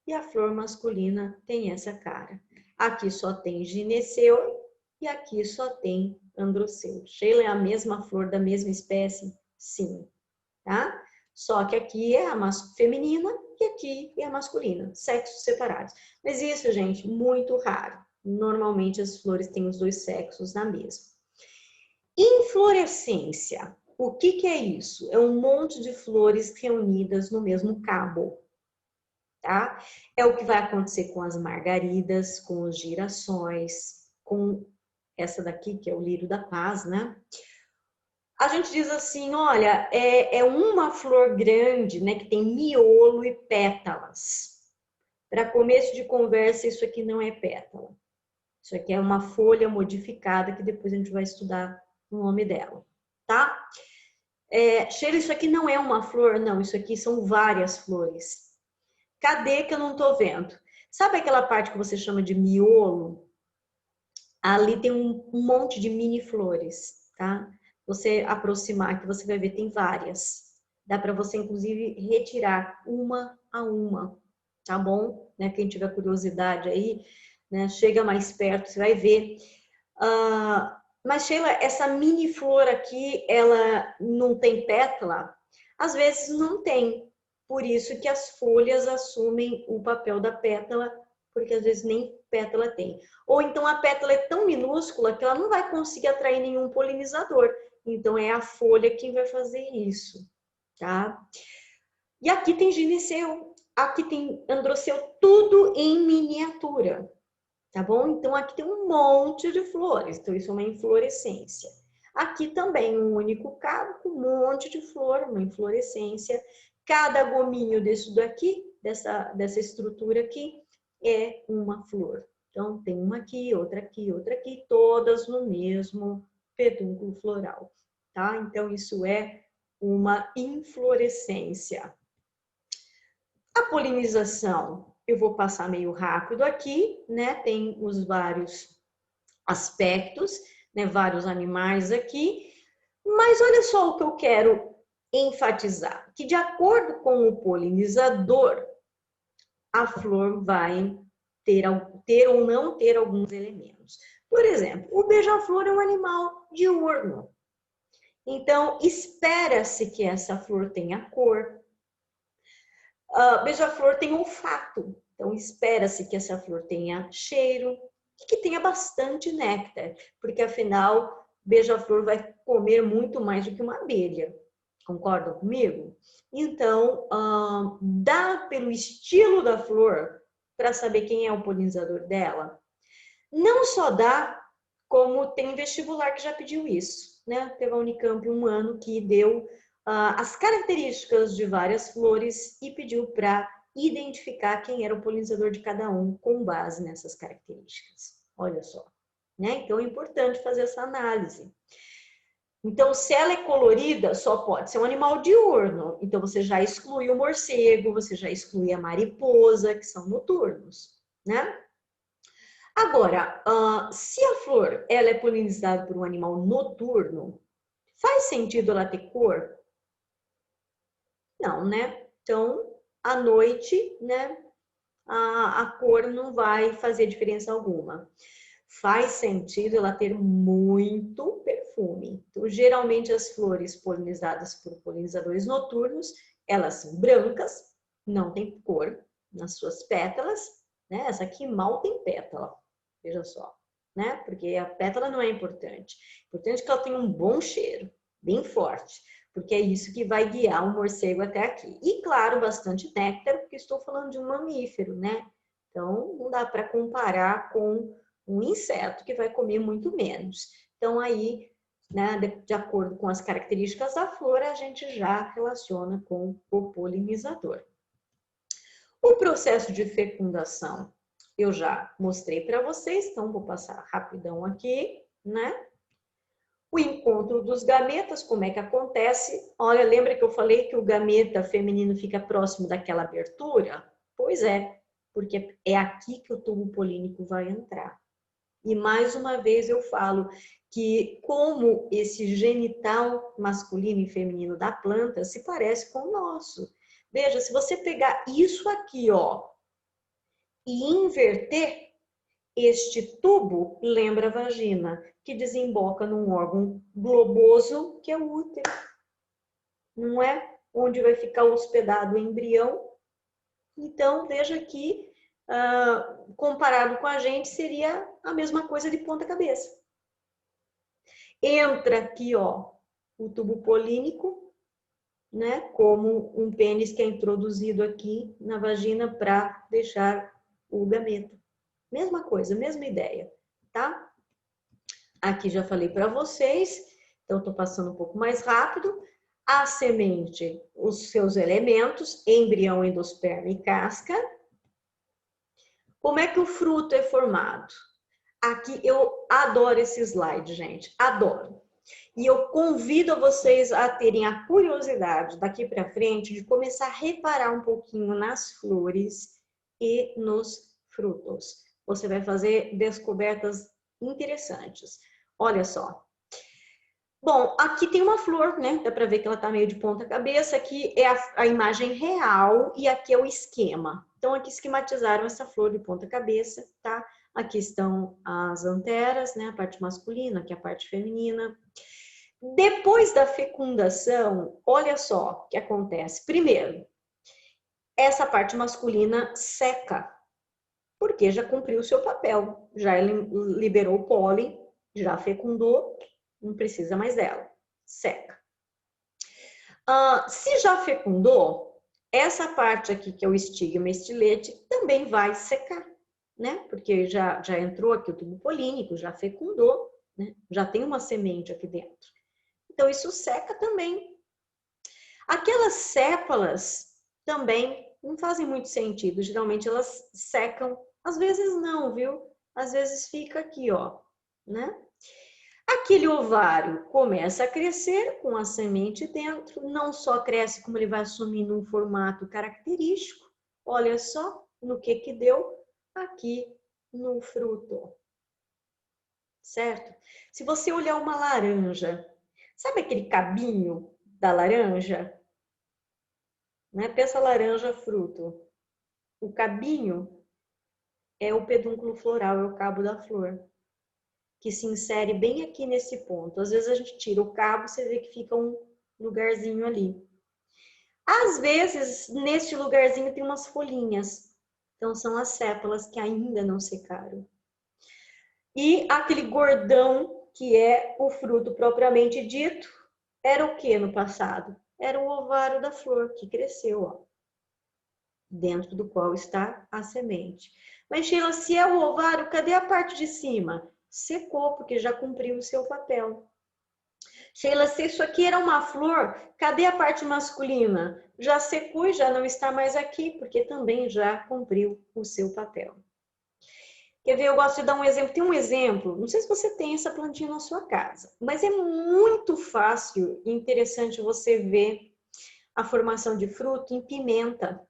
e a flor masculina tem essa cara. Aqui só tem gineceu e aqui só tem androceu. Sheila é a mesma flor da mesma espécie? Sim, tá? Só que aqui é a feminina e aqui é a masculina, sexos separados. Mas isso, gente, muito raro. Normalmente as flores têm os dois sexos na mesma. Inflorescência. O que é isso? É um monte de flores reunidas no mesmo cabo, tá? É o que vai acontecer com as margaridas, com os girassóis, com essa daqui que é o lírio da paz, né? A gente diz assim, olha, é uma flor grande, né, que tem miolo e pétalas. Para começo de conversa, isso aqui não é pétala. Isso aqui é uma folha modificada que depois a gente vai estudar o nome dela, tá? Sheila, isso aqui não é uma flor, não. Isso aqui são várias flores. Cadê que eu não tô vendo? Sabe aquela parte que você chama de miolo? Ali tem um monte de mini flores, tá? Você aproximar que você vai ver, tem várias. Dá para você, inclusive, retirar uma a uma, tá bom? Né? Quem tiver curiosidade aí, né? Chega mais perto, você vai ver. Mas, Sheila, essa mini flor aqui, ela não tem pétala? Às vezes não tem. Por isso que as folhas assumem o papel da pétala, porque às vezes nem pétala tem. Ou então a pétala é tão minúscula que ela não vai conseguir atrair nenhum polinizador. Então é a folha quem vai fazer isso, tá? E aqui tem gineceu, aqui tem androceu, tudo em miniatura, tá bom? Então aqui tem um monte de flores, então isso é uma inflorescência. Aqui também um único cabo com um monte de flor, uma inflorescência. Cada gominho desse daqui, dessa estrutura aqui, é uma flor. Então, tem uma aqui, outra aqui, todas no mesmo pedúnculo floral, tá? Então, isso é uma inflorescência. A polinização, eu vou passar meio rápido aqui, né? Tem os vários aspectos, né? Vários animais aqui, mas olha só o que eu quero enfatizar, que de acordo com o polinizador, a flor vai ter ou não ter alguns elementos. Por exemplo, o beija-flor é um animal diurno. Então, espera-se que essa flor tenha cor. Beija-flor tem olfato. Então, espera-se que essa flor tenha cheiro e que tenha bastante néctar. Porque, afinal, beija-flor vai comer muito mais do que uma abelha. Concordam comigo? Então, dá pelo estilo da flor para saber quem é o polinizador dela. Não só dá, como tem vestibular que já pediu isso, né? Teve a Unicamp um ano que deu as características de várias flores e pediu para identificar quem era o polinizador de cada um com base nessas características. Olha só, né? Então é importante fazer essa análise. Então, se ela é colorida, só pode ser um animal diurno. Então, você já exclui o morcego, você já exclui a mariposa, que são noturnos, né? Agora, se a flor ela é polinizada por um animal noturno, faz sentido ela ter cor? Não, né? Então, à noite, né, a cor não vai fazer diferença alguma. Faz sentido ela ter muito perfume. Então, geralmente as flores polinizadas por polinizadores noturnos, elas são brancas, não tem cor nas suas pétalas, né? Essa aqui mal tem pétala, veja só, né? Porque a pétala não é importante. Importante que ela tenha um bom cheiro, bem forte, porque é isso que vai guiar o morcego até aqui. E, claro, bastante néctar, porque estou falando de um mamífero, né? Então, não dá para comparar com um inseto que vai comer muito menos. Então, aí, né? De acordo com as características da flor, a gente já relaciona com o polinizador. O processo de fecundação eu já mostrei para vocês, então vou passar rapidão aqui, né? O encontro dos gametas, como é que acontece? Olha, lembra que eu falei que o gameta feminino fica próximo daquela abertura? Pois é, porque é aqui que o tubo polínico vai entrar. E mais uma vez eu falo que como esse genital masculino e feminino da planta se parece com o nosso. Veja, se você pegar isso aqui, ó, e inverter, este tubo lembra a vagina, que desemboca num órgão globoso, que é o útero. Não é? Onde vai ficar hospedado o embrião. Então, veja que, comparado com a gente, seria a mesma coisa de ponta cabeça. Entra aqui, ó, o tubo polínico, né? Como um pênis que é introduzido aqui na vagina para deixar o gameta. Mesma coisa, mesma ideia, tá? Aqui já falei para vocês, então estou passando um pouco mais rápido. A semente, os seus elementos, embrião, endosperma e casca. Como é que o fruto é formado? Aqui eu adoro esse slide, gente, adoro. E eu convido vocês a terem a curiosidade daqui para frente de começar a reparar um pouquinho nas flores e nos frutos. Você vai fazer descobertas interessantes. Olha só. Bom, aqui tem uma flor, né? Dá para ver que ela tá meio de ponta cabeça. Aqui é a imagem real e aqui é o esquema. Então, aqui esquematizaram essa flor de ponta cabeça, tá? Aqui estão as anteras, né? A parte masculina, aqui a parte feminina. Depois da fecundação, olha só o que acontece. Primeiro, essa parte masculina seca, porque já cumpriu o seu papel, já liberou o pólen, já fecundou, não precisa mais dela, seca. Se já fecundou, essa parte aqui que é o estigma estilete também vai secar, né? Porque já entrou aqui o tubo polínico, já fecundou, né? Já tem uma semente aqui dentro. Então isso seca também. Aquelas sépalas também não fazem muito sentido, geralmente elas secam, às vezes não, viu? Às vezes fica aqui, ó, né? Aquele ovário começa a crescer com a semente dentro, não só cresce como ele vai assumindo um formato característico. Olha só no que deu aqui no fruto. Certo? Se você olhar uma laranja, sabe aquele cabinho da laranja? Né? Pensa laranja fruto. O cabinho é o pedúnculo floral, é o cabo da flor, que se insere bem aqui nesse ponto. Às vezes a gente tira o cabo, você vê que fica um lugarzinho ali. Às vezes, neste lugarzinho tem umas folhinhas. Então, são as sépalas que ainda não secaram. E aquele gordão, que é o fruto propriamente dito, era o que no passado? Era o ovário da flor, que cresceu, ó, dentro do qual está a semente. Mas, Sheila, se é o ovário, cadê a parte de cima? Secou, porque já cumpriu o seu papel. Sheila, se isso aqui era uma flor, cadê a parte masculina? Já secou e já não está mais aqui, porque também já cumpriu o seu papel. Quer ver? Eu gosto de dar um exemplo. Tem um exemplo, não sei se você tem essa plantinha na sua casa, mas é muito fácil e interessante você ver a formação de fruto em pimenta.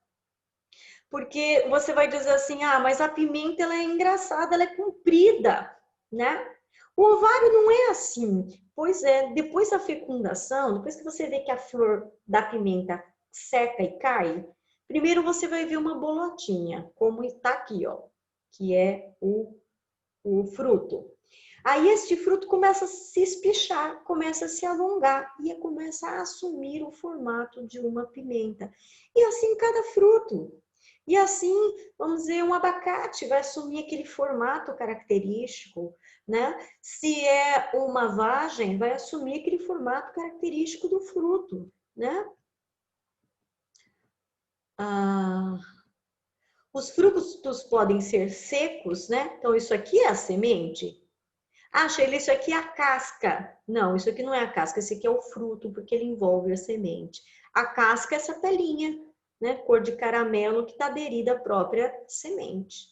Porque você vai dizer assim, mas a pimenta ela é engraçada, ela é comprida, né? O ovário não é assim. Pois é, depois da fecundação, depois que você vê que a flor da pimenta seca e cai, primeiro você vai ver uma bolotinha, como está aqui, ó, que é o fruto. Aí este fruto começa a se espichar, começa a se alongar e começa a assumir o formato de uma pimenta. E assim cada fruto. E assim, vamos dizer, um abacate vai assumir aquele formato característico, né? Se é uma vagem, vai assumir aquele formato característico do fruto, né? Os frutos podem ser secos, né? Então, isso aqui é a semente. Ah, Sheila, isso aqui é a casca. Não, isso aqui não é a casca, esse aqui é o fruto, porque ele envolve a semente. A casca é essa pelinha, né, cor de caramelo que está aderida à própria semente.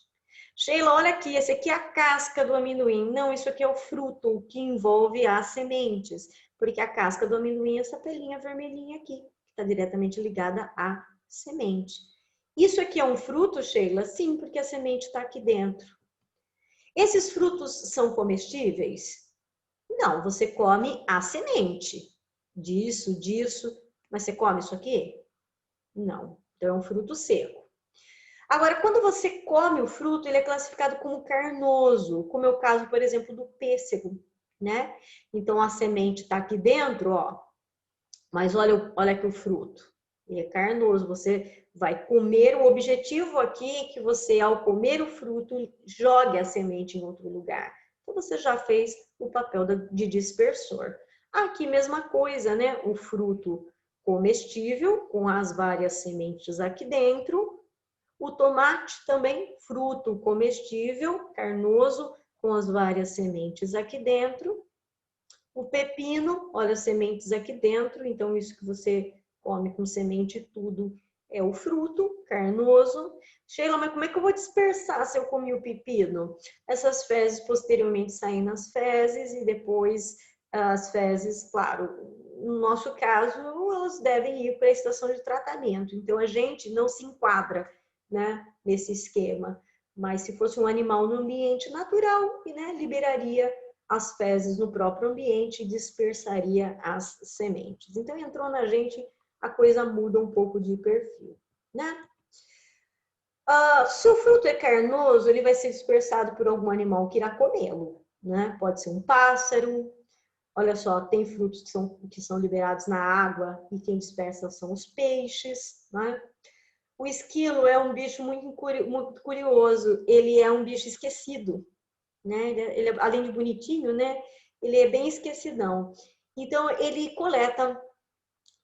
Sheila, olha aqui, esse aqui é a casca do amendoim. Não, isso aqui é o fruto que envolve as sementes, porque a casca do amendoim é essa pelinha vermelhinha aqui, que está diretamente ligada à semente. Isso aqui é um fruto, Sheila? Sim, porque a semente está aqui dentro. Esses frutos são comestíveis? Não, você come a semente disso, mas você come isso aqui? Não. Então é um fruto seco. Agora, quando você come o fruto, ele é classificado como carnoso, como é o caso, por exemplo, do pêssego, né? Então a semente está aqui dentro, ó. Mas olha aqui o fruto. Ele é carnoso, você vai comer. O objetivo aqui é que você, ao comer o fruto, jogue a semente em outro lugar. Então você já fez o papel de dispersor. Aqui mesma coisa, né? O fruto comestível, com as várias sementes aqui dentro. O tomate também, fruto comestível, carnoso, com as várias sementes aqui dentro. O pepino, olha as sementes aqui dentro, então isso que você come com semente tudo é o fruto carnoso. Sheila, mas como é que eu vou dispersar se eu comi o pepino? Essas fezes posteriormente saem nas fezes e depois as fezes, claro, no nosso caso, elas devem ir para a estação de tratamento. Então a gente não se enquadra, né, nesse esquema. Mas se fosse um animal no ambiente natural, né, liberaria as fezes no próprio ambiente e dispersaria as sementes. Então entrou na gente, a coisa muda um pouco de perfil, né? Se o fruto é carnoso, ele vai ser dispersado por algum animal que irá comê-lo, né? Pode ser um pássaro. Olha só, tem frutos que são liberados na água e quem dispersa são os peixes, né? O esquilo é um bicho muito curioso, ele é um bicho esquecido, né? Ele, além de bonitinho, né? Ele é bem esquecidão. Então, ele coleta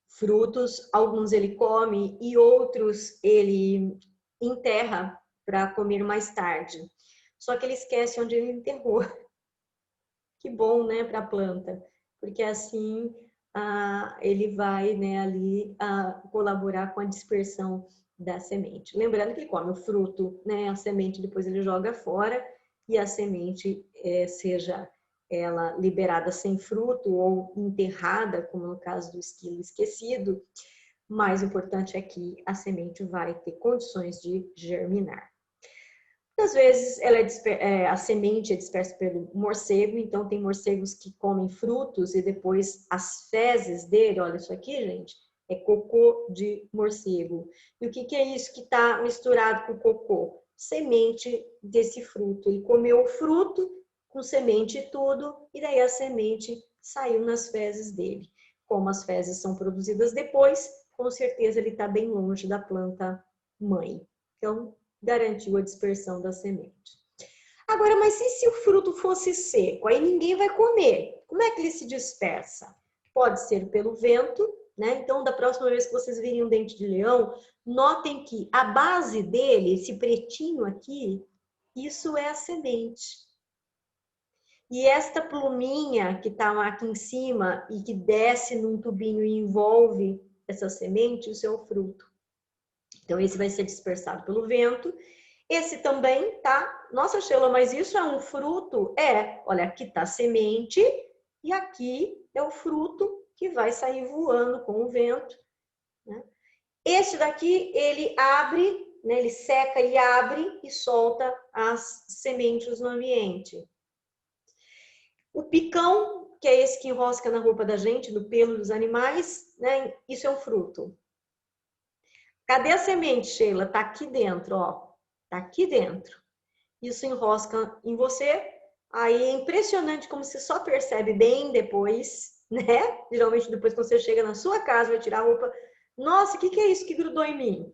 frutos, alguns ele come e outros ele enterra para comer mais tarde. Só que ele esquece onde ele enterrou. Que bom, né, para a planta, porque assim ele vai, né, ali colaborar com a dispersão da semente. Lembrando que ele come o fruto, né, a semente depois ele joga fora e a semente, seja ela liberada sem fruto ou enterrada, como no caso do esquilo esquecido, mais importante é que a semente vai ter condições de germinar. Às vezes a semente é dispersa pelo morcego, então tem morcegos que comem frutos e depois as fezes dele, olha isso aqui, gente, é cocô de morcego. E o que é isso que está misturado com o cocô? Semente desse fruto. Ele comeu o fruto com semente e tudo, e daí a semente saiu nas fezes dele. Como as fezes são produzidas depois, com certeza ele está bem longe da planta mãe. Então, garantiu a dispersão da semente. Agora, mas e se o fruto fosse seco? Aí ninguém vai comer. Como é que ele se dispersa? Pode ser pelo vento, né? Então, da próxima vez que vocês virem um dente de leão, notem que a base dele, esse pretinho aqui, isso é a semente. E esta pluminha que está aqui em cima e que desce num tubinho e envolve essa semente, isso é o fruto. Então, esse vai ser dispersado pelo vento. Esse também, tá? Nossa, Sheila, mas isso é um fruto? Olha, aqui tá a semente e aqui é o fruto que vai sair voando com o vento, né? Esse daqui, ele abre, né? Ele seca e abre e solta as sementes no ambiente. O picão, que é esse que enrosca na roupa da gente, no pelo dos animais, né? Isso é um fruto. Cadê a semente, Sheila? Tá aqui dentro, ó. Tá aqui dentro. Isso enrosca em você. Aí é impressionante como você só percebe bem depois, né? Geralmente depois que você chega na sua casa, vai tirar a roupa. Nossa, o que é isso que grudou em mim?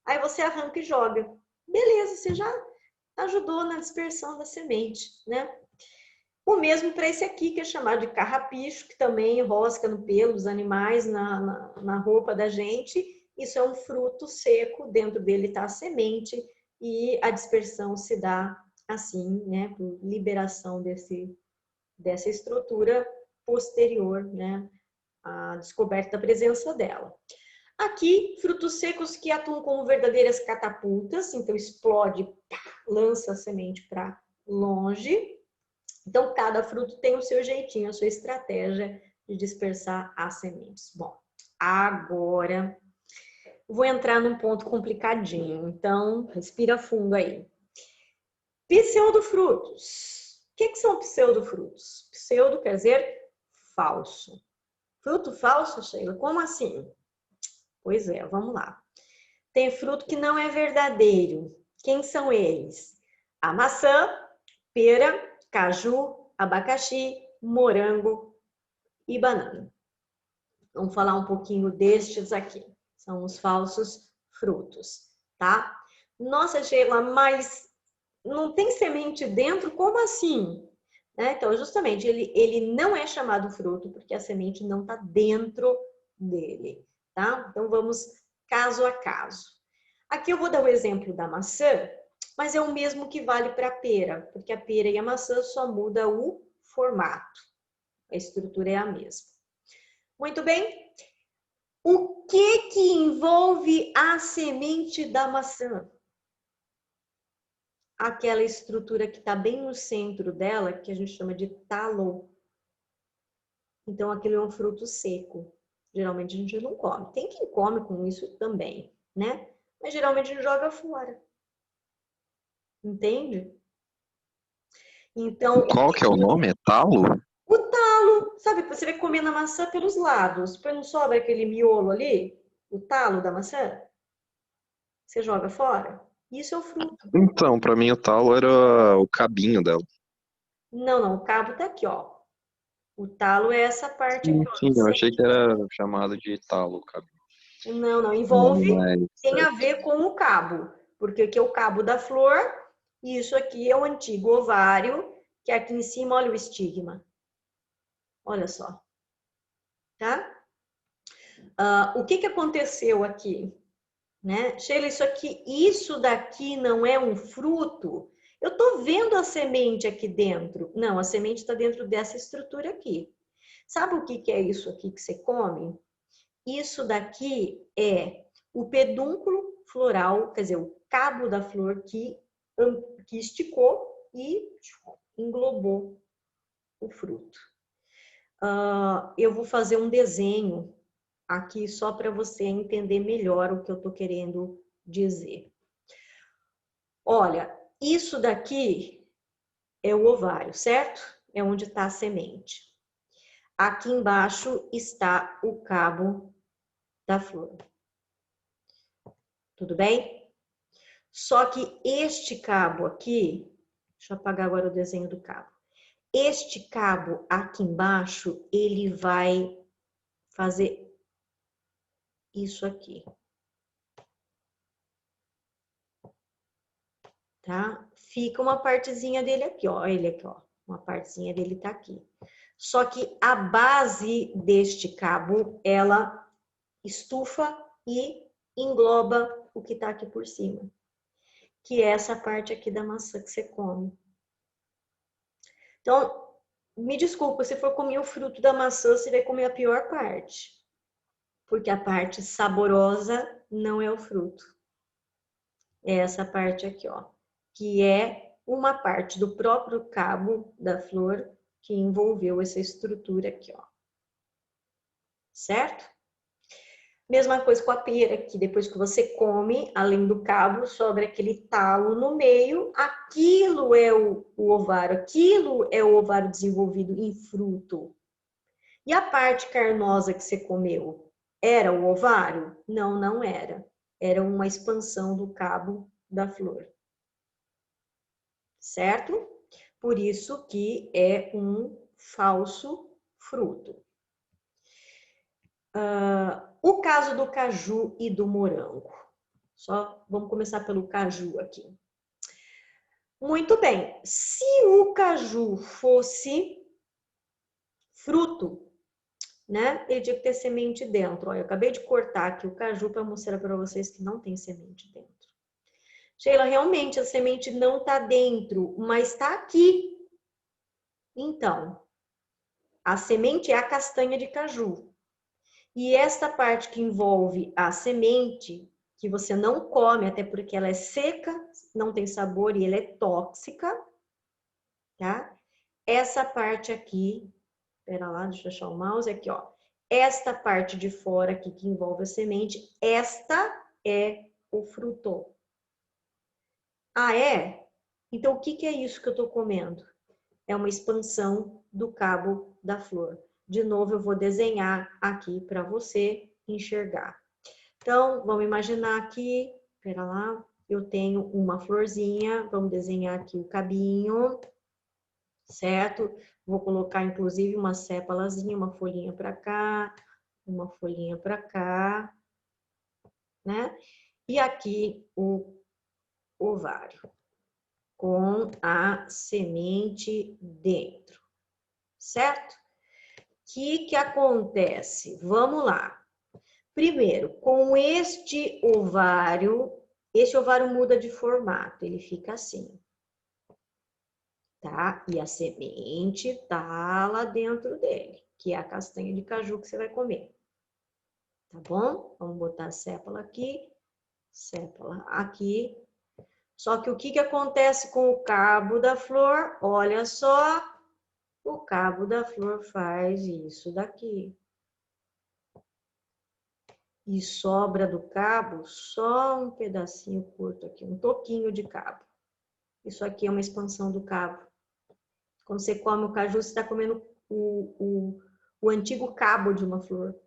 Aí você arranca e joga. Beleza, você já ajudou na dispersão da semente, né? O mesmo para esse aqui, que é chamado de carrapicho, que também enrosca no pelo dos animais, na roupa da gente. Isso é um fruto seco, dentro dele está a semente e a dispersão se dá assim, né, por liberação dessa estrutura posterior, né, à descoberta da presença dela. Aqui, frutos secos que atuam como verdadeiras catapultas, então explode, pá, lança a semente para longe. Então, cada fruto tem o seu jeitinho, a sua estratégia de dispersar as sementes. Bom, agora vou entrar num ponto complicadinho, então respira fundo aí. Pseudofrutos. O que são pseudofrutos? Pseudo quer dizer falso. Fruto falso, Sheila? Como assim? Pois é, vamos lá. Tem fruto que não é verdadeiro. Quem são eles? A maçã, pera, caju, abacaxi, morango e banana. Vamos falar um pouquinho destes aqui. São os falsos frutos, tá? Nossa, Sheila, mas não tem semente dentro? Como assim? Né? Então, justamente, ele não é chamado fruto porque a semente não está dentro dele, tá? Então, vamos caso a caso. Aqui eu vou dar o exemplo da maçã, mas é o mesmo que vale para a pera, porque a pera e a maçã só muda o formato. A estrutura é a mesma. Muito bem. O que envolve a semente da maçã? Aquela estrutura que está bem no centro dela, que a gente chama de talo. Então, aquilo é um fruto seco. Geralmente a gente não come. Tem quem come com isso também, né? Mas geralmente a gente joga fora. Entende? Então, Qual que é o nome? É talo? o talo, sabe? Você vai comendo a maçã pelos lados, depois não sobra aquele miolo ali, o talo da maçã. Você joga fora. Isso é o fruto. Então, pra mim o talo era o cabinho dela. Não, o cabo tá aqui, ó. O talo é essa parte aqui, Sim, ó, sim, do eu achei que centro. era chamado de talo, o cabinho. Não, O nome envolve, mais tem a certo. ver com o cabo, porque aqui é o cabo da flor e isso aqui é o antigo ovário, que aqui em cima, olha o estigma. Olha só, tá? O que aconteceu aqui? Né? Sheila, isso daqui não é um fruto? Eu tô vendo a semente aqui dentro. Não, a semente está dentro dessa estrutura aqui. Sabe o que é isso aqui que você come? Isso daqui é o pedúnculo floral, quer dizer, o cabo da flor que esticou e englobou o fruto. Eu vou fazer um desenho aqui só para você entender melhor o que eu estou querendo dizer. Olha, isso daqui é o ovário, certo? É onde está a semente. Aqui embaixo está o cabo da flor. Tudo bem? Só que este cabo aqui, deixa eu apagar agora o desenho do cabo. Este cabo aqui embaixo, ele vai fazer isso aqui. Tá? Fica uma partezinha dele aqui, ó. Ele aqui, ó. Uma partezinha dele tá aqui. Só que a base deste cabo, ela estufa e engloba o que tá aqui por cima. Que é essa parte aqui da maçã que você come. Então, me desculpa, se for comer o fruto da maçã, você vai comer a pior parte. Porque a parte saborosa não é o fruto. É essa parte aqui, ó. Que é uma parte do próprio cabo da flor que envolveu essa estrutura aqui, ó. Certo? Mesma coisa com a pera, que depois que você come, além do cabo, sobra aquele talo no meio. Aquilo é o ovário, aquilo é o ovário desenvolvido em fruto. E a parte carnosa que você comeu, era o ovário? Não, não era. Era uma expansão do cabo da flor. Certo? Por isso que é um falso fruto. O caso do caju e do morango. Só vamos começar pelo caju aqui. Muito bem. Se o caju fosse fruto, né? Ele tinha que ter semente dentro. Olha, eu acabei de cortar aqui o caju para mostrar para vocês que não tem semente dentro. Sheila, realmente a semente não está dentro, mas está aqui. Então, A semente é a castanha de caju. E esta parte que envolve a semente, que você não come, até porque ela é seca, não tem sabor e ela é tóxica, tá? Essa parte aqui, espera lá, deixa eu achar o mouse aqui, ó. Esta parte de fora aqui que envolve a semente, esta é o fruto. Ah, é? Então, o que é isso que eu tô comendo? É uma expansão do cabo da flor. De novo, eu vou desenhar aqui para você enxergar. Então, vamos imaginar aqui, espera lá, eu tenho uma florzinha, vamos desenhar aqui o cabinho, certo? Vou colocar, inclusive, uma sépalazinha, uma folhinha para cá, uma folhinha para cá, né? E aqui o ovário, com a semente dentro, certo? O que acontece? Vamos lá. Primeiro, com este ovário muda de formato, ele fica assim, tá? E a semente tá lá dentro dele, que é a castanha de caju que você vai comer, tá bom? Vamos botar a sépala aqui. Só que o que acontece com o cabo da flor? Olha só, o cabo da flor faz isso daqui. E sobra do cabo só um pedacinho curto aqui, um toquinho de cabo. Isso aqui é uma expansão do cabo. Quando você come o caju, você está comendo o antigo cabo de uma flor.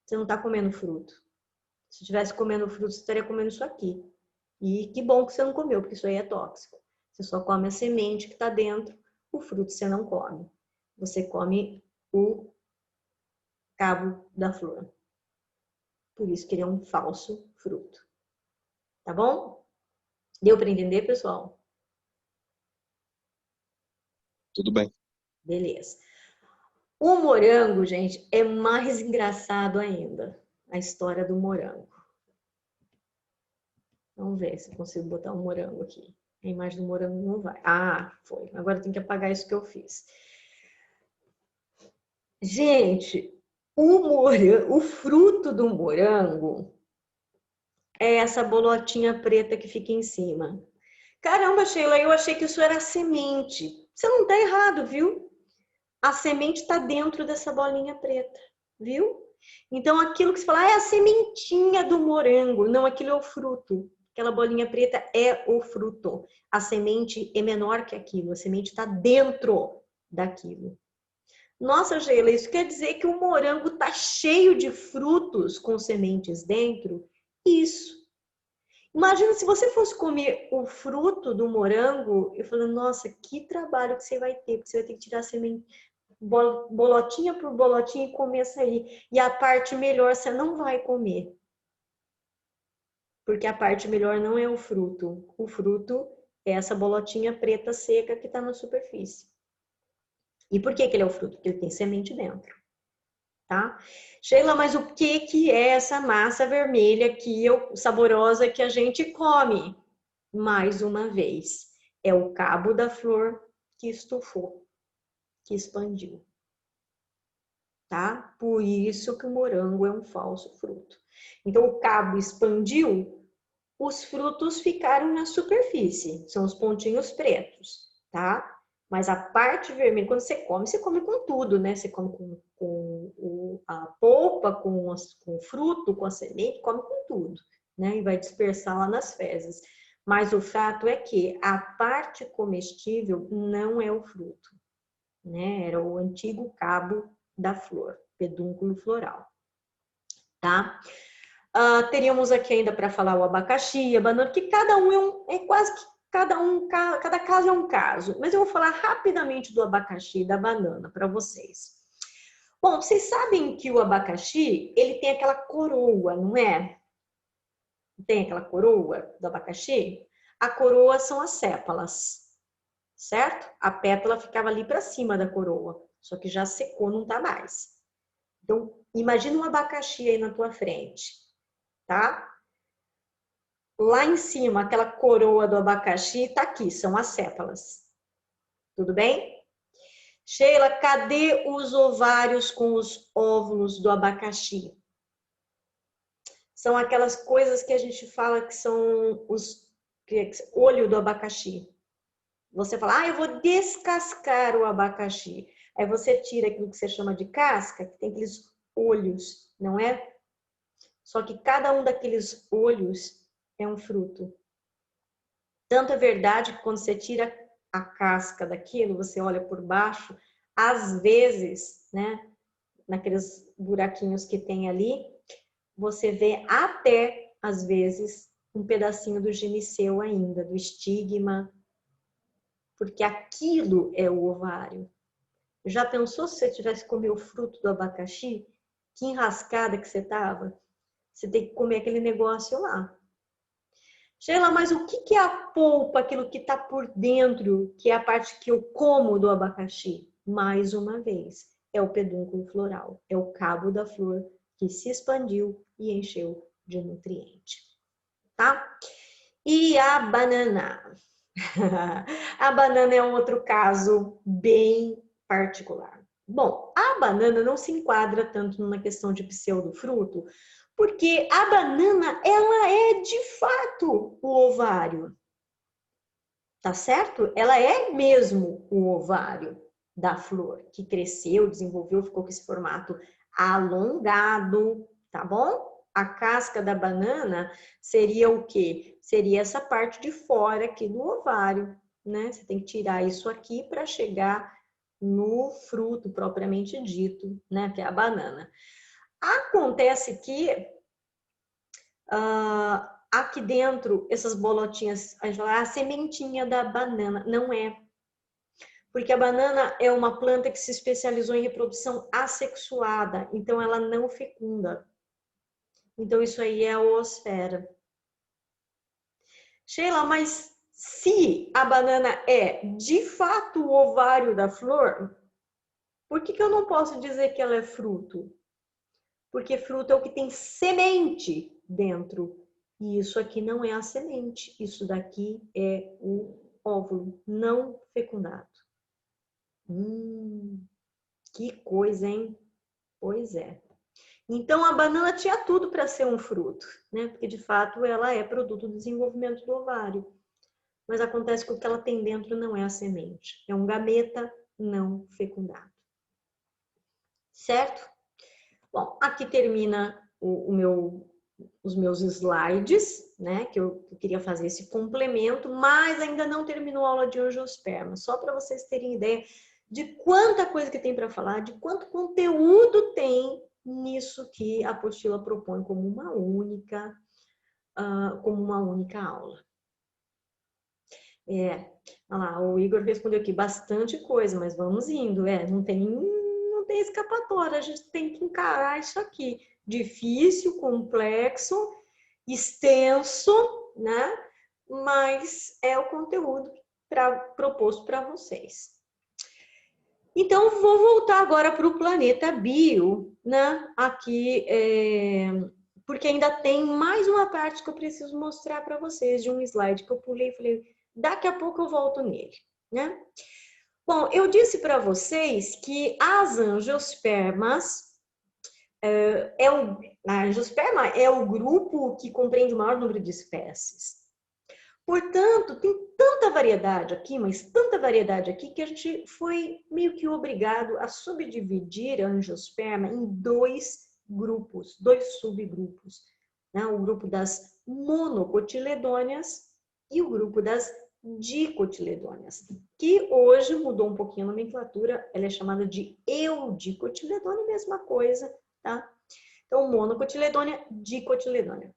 Você não está comendo fruto. Se estivesse comendo fruto, você estaria comendo isso aqui. E que bom que você não comeu, porque isso aí é tóxico. Você só come a semente que está dentro, o fruto você não come. Você come o cabo da flor. Por isso que ele é um falso fruto. Tá bom? Deu para entender, pessoal? Tudo bem. Beleza. O morango, gente, é mais engraçado ainda. A história do morango. Vamos ver se eu consigo botar um morango aqui. A imagem do morango não vai. Ah, foi. Agora eu tenho que apagar isso que eu fiz. Gente, o fruto do morango é essa bolotinha preta que fica em cima. Caramba, Sheila, eu achei que isso era semente. Você não tá errado, viu? A semente está dentro dessa bolinha preta, viu? Então, aquilo que você fala é a sementinha do morango. Não, aquilo é o fruto. Aquela bolinha preta é o fruto. A semente é menor que aquilo. A semente está dentro daquilo. Nossa, Sheila, isso quer dizer que o morango está cheio de frutos com sementes dentro? Isso. Imagina se você fosse comer o fruto do morango, eu falando, nossa, que trabalho que você vai ter, porque você vai ter que tirar a semente, bolotinha por bolotinha e comer essa aí. E a parte melhor você não vai comer. Porque a parte melhor não é o fruto. O fruto é essa bolotinha preta seca que está na superfície. E por que ele é o fruto? Porque ele tem semente dentro. Tá? Sheila, mas o que é essa massa vermelha saborosa que a gente come? Mais uma vez, é o cabo da flor que estufou, que expandiu. Tá? Por isso que o morango é um falso fruto. Então, o cabo expandiu, os frutos ficaram na superfície, são os pontinhos pretos, tá? Mas a parte vermelha, quando você come com tudo, né? Você come com a polpa, com o fruto, com a semente, come com tudo, né? E vai dispersar lá nas fezes. Mas o fato é que a parte comestível não é o fruto, né? Era o antigo cabo da flor, pedúnculo floral, tá? Teríamos aqui ainda para falar o abacaxi, a banana, que cada um é quase que cada caso é um caso. Mas eu vou falar rapidamente do abacaxi e da banana para vocês. Bom, vocês sabem que o abacaxi, ele tem aquela coroa, não é? Tem aquela coroa do abacaxi? A coroa são as sépalas, certo? A pétala ficava ali para cima da coroa, só que já secou, não tá mais. Então, imagina um abacaxi aí na tua frente, tá? Lá em cima, aquela coroa do abacaxi tá aqui, são as sépalas. Tudo bem? Sheila, cadê os ovários com os óvulos do abacaxi? São aquelas coisas que a gente fala que são os olho do abacaxi. Você fala, eu vou descascar o abacaxi. Aí você tira aquilo que você chama de casca, que tem aqueles olhos, não é? Só que cada um daqueles olhos é um fruto. Tanto é verdade que quando você tira a casca daquilo, você olha por baixo, às vezes, né, naqueles buraquinhos que tem ali, você vê até, às vezes, um pedacinho do gineceu ainda, do estigma, porque aquilo é o ovário. Já pensou se você tivesse comido o fruto do abacaxi? Que enrascada que você estava? Você tem que comer aquele negócio lá. Sheila, mas o que é a polpa, aquilo que está por dentro, que é a parte que eu como do abacaxi? Mais uma vez, é o pedúnculo floral, é o cabo da flor que se expandiu e encheu de nutriente, tá? E a banana? A banana é um outro caso bem particular. Bom, a banana não se enquadra tanto numa questão de pseudofruto, porque a banana, ela é de fato o ovário, tá certo? Ela é mesmo o ovário da flor, que cresceu, desenvolveu, ficou com esse formato alongado, tá bom? A casca da banana seria o quê? Seria essa parte de fora aqui do ovário, né? Você tem que tirar isso aqui para chegar no fruto propriamente dito, né? Que é a banana. Acontece que aqui dentro, essas bolotinhas, a gente fala, a sementinha da banana. Não é. Porque a banana é uma planta que se especializou em reprodução assexuada, então ela não fecunda. Então isso aí é a oosfera. Sheila, mas se a banana é de fato o ovário da flor, por que eu não posso dizer que ela é fruto? Porque fruto é o que tem semente dentro. E isso aqui não é a semente. Isso daqui é o óvulo não fecundado. Que coisa, hein? Pois é. Então a banana tinha tudo para ser um fruto, né? Porque de fato ela é produto do desenvolvimento do ovário. Mas acontece que o que ela tem dentro não é a semente. É um gameta não fecundado. Certo? Bom, aqui termina os meus slides, né? Que eu queria fazer esse complemento, mas ainda não terminou a aula de angiosperma. Só para vocês terem ideia de quanta coisa que tem para falar, de quanto conteúdo tem nisso que a apostila propõe como uma única aula. Olha lá, o Igor respondeu aqui bastante coisa, mas vamos indo, não tem escapatória, a gente tem que encarar isso aqui. Difícil, complexo, extenso, né? Mas é o conteúdo proposto para vocês. Então, vou voltar agora para o planeta Bio, né? Aqui, porque ainda tem mais uma parte que eu preciso mostrar para vocês, de um slide que eu pulei e falei, daqui a pouco eu volto nele, né? Bom, eu disse para vocês que as angiospermas, a angiosperma é o grupo que compreende o maior número de espécies. Portanto, tem tanta variedade aqui, mas tanta variedade aqui, que a gente foi meio que obrigado a subdividir a angiosperma em dois grupos, dois subgrupos, né? O grupo das monocotiledôneas e o grupo das dicotiledôneas, que hoje mudou um pouquinho a nomenclatura, ela é chamada de eudicotiledônia, mesma coisa, tá? Então, monocotiledônia, dicotiledônia.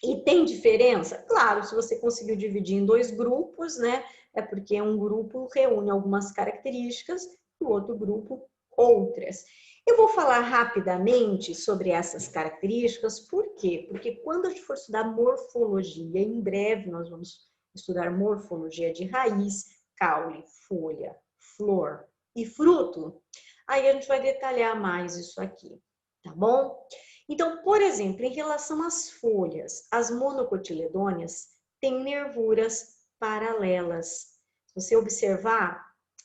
E tem diferença? Claro, se você conseguiu dividir em dois grupos, né? É porque um grupo reúne algumas características e o outro grupo outras. Eu vou falar rapidamente sobre essas características, por quê? Porque quando a gente for estudar morfologia, em breve nós vamos estudar morfologia de raiz, caule, folha, flor e fruto, aí a gente vai detalhar mais isso aqui, tá bom? Então, por exemplo, em relação às folhas, as monocotiledôneas têm nervuras paralelas. Se você observar,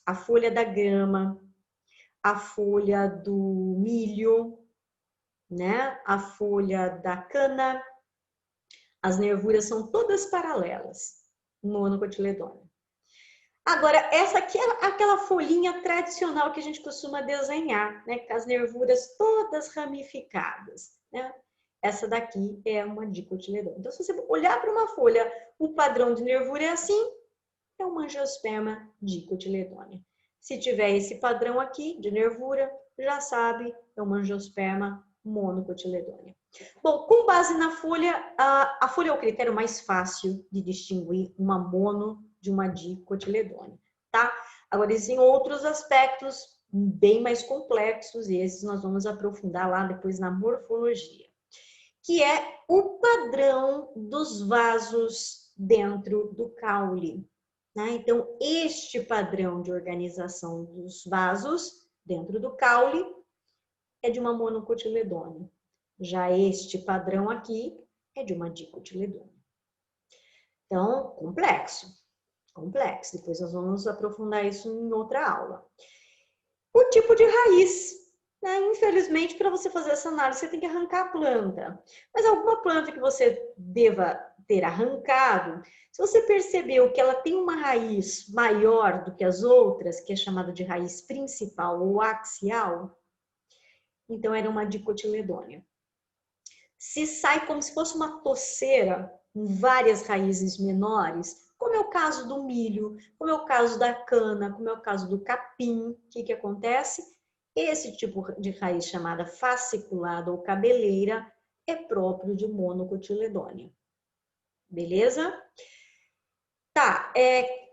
a folha da grama, a folha do milho, né? A folha da cana. As nervuras são todas paralelas, monocotiledônea. Agora, essa aqui é aquela folhinha tradicional que a gente costuma desenhar, né? Com as nervuras todas ramificadas, né? Essa daqui é uma dicotiledônea. Então, se você olhar para uma folha, o padrão de nervura é assim, é uma angiosperma dicotiledônea. Se tiver esse padrão aqui de nervura, já sabe, é uma angiosperma monocotiledônea. Bom, com base na folha, a folha é o critério mais fácil de distinguir uma mono de uma dicotiledônea, tá? Agora, existem outros aspectos bem mais complexos, e esses nós vamos aprofundar lá depois na morfologia, que é o padrão dos vasos dentro do caule. Né? Então, este padrão de organização dos vasos dentro do caule é de uma monocotiledônea. Já este padrão aqui é de uma dicotiledônea. Então, complexo. Complexo. Depois nós vamos aprofundar isso em outra aula. O tipo de raiz. Né? Infelizmente, para você fazer essa análise, você tem que arrancar a planta. Mas alguma planta que você deva ter arrancado, se você percebeu que ela tem uma raiz maior do que as outras, que é chamada de raiz principal ou axial, então era uma dicotiledônea. Se sai como se fosse uma toceira, com várias raízes menores, como é o caso do milho, como é o caso da cana, como é o caso do capim, o que acontece? Esse tipo de raiz chamada fasciculada ou cabeleira é próprio de monocotiledônea. Beleza? Tá,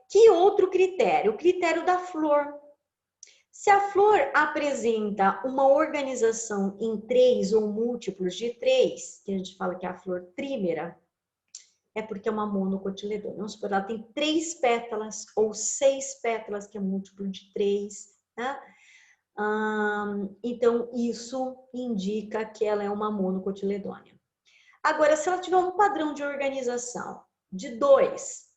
que outro critério? O critério da flor. Se a flor apresenta uma organização em 3 ou múltiplos de 3, que a gente fala que é a flor trímera, é porque é uma monocotiledônea. Vamos supor, ela tem 3 pétalas ou 6 pétalas, que é múltiplo de 3, tá? Então, isso indica que ela é uma monocotiledônea. Agora, se ela tiver um padrão de organização de 2,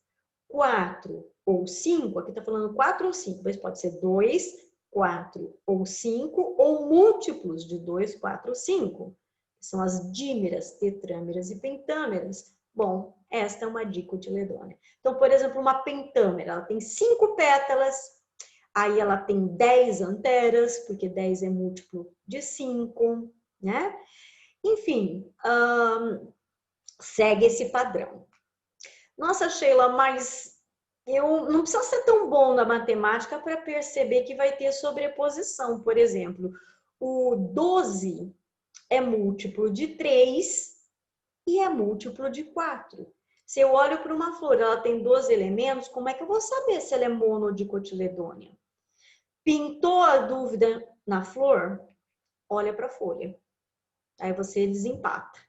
4 ou 5, aqui está falando 4 ou 5, mas pode ser 2, 4 ou 5, ou múltiplos de 2, 4 ou 5. São as dímeras, tetrâmeras e pentâmeras. Bom, esta é uma dicotiledônea. Então, por exemplo, uma pentâmera, ela tem 5 pétalas, aí ela tem 10 anteras, porque 10 é múltiplo de 5, né? Enfim, segue esse padrão. Nossa, Sheila, mas eu não preciso ser tão bom na matemática para perceber que vai ter sobreposição. Por exemplo, o 12 é múltiplo de 3 e é múltiplo de 4. Se eu olho para uma flor, ela tem 12 elementos, como é que eu vou saber se ela é monodicotiledônea? Pintou a dúvida na flor? Olha para a folha. Aí você desempata.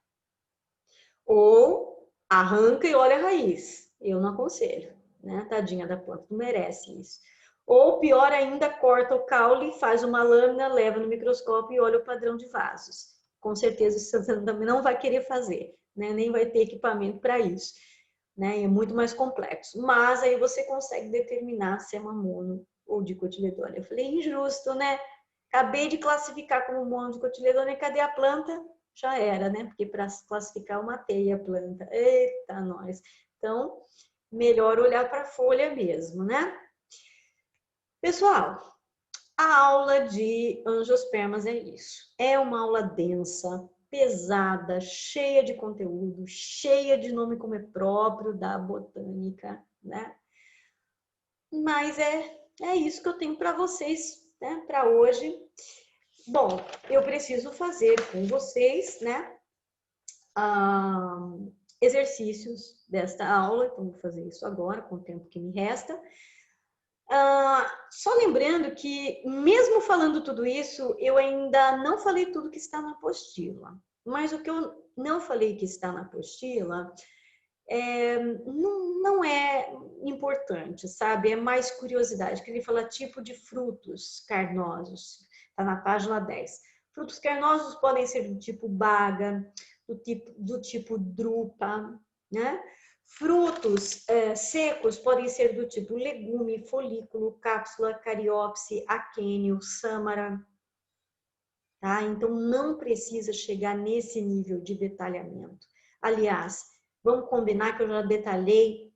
Ou arranca e olha a raiz. Eu não aconselho, né? Tadinha da planta, não merece isso. Ou pior ainda, corta o caule, faz uma lâmina, leva no microscópio e olha o padrão de vasos. Com certeza você também não vai querer fazer, né? Nem vai ter equipamento para isso, né? É muito mais complexo. Mas aí você consegue determinar se é uma mono ou dicotiledônea. Eu falei, injusto, né? Acabei de classificar como monodicotiledônea, cadê a planta? Já era, né? Porque para classificar eu matei a planta. Eita, nós. Então, melhor olhar para a folha mesmo, né? Pessoal, a aula de angiospermas é isso. É uma aula densa, pesada, cheia de conteúdo, cheia de nome como é próprio da botânica, né? Mas é isso que eu tenho para vocês, né? Para hoje. Bom, eu preciso fazer com vocês, né? Exercícios desta aula, então vou fazer isso agora, com o tempo que me resta. Só lembrando que, mesmo falando tudo isso, eu ainda não falei tudo que está na apostila. Mas o que eu não falei que está na apostila não é importante, sabe? É mais curiosidade, que ele fala tipo de frutos carnosos, está na página 10. Frutos carnosos podem ser do tipo baga, do tipo drupa, né? Frutos secos podem ser do tipo legume, folículo, cápsula, cariópse, aquênio, sâmara. Tá? Então, não precisa chegar nesse nível de detalhamento. Aliás, vamos combinar que eu já detalhei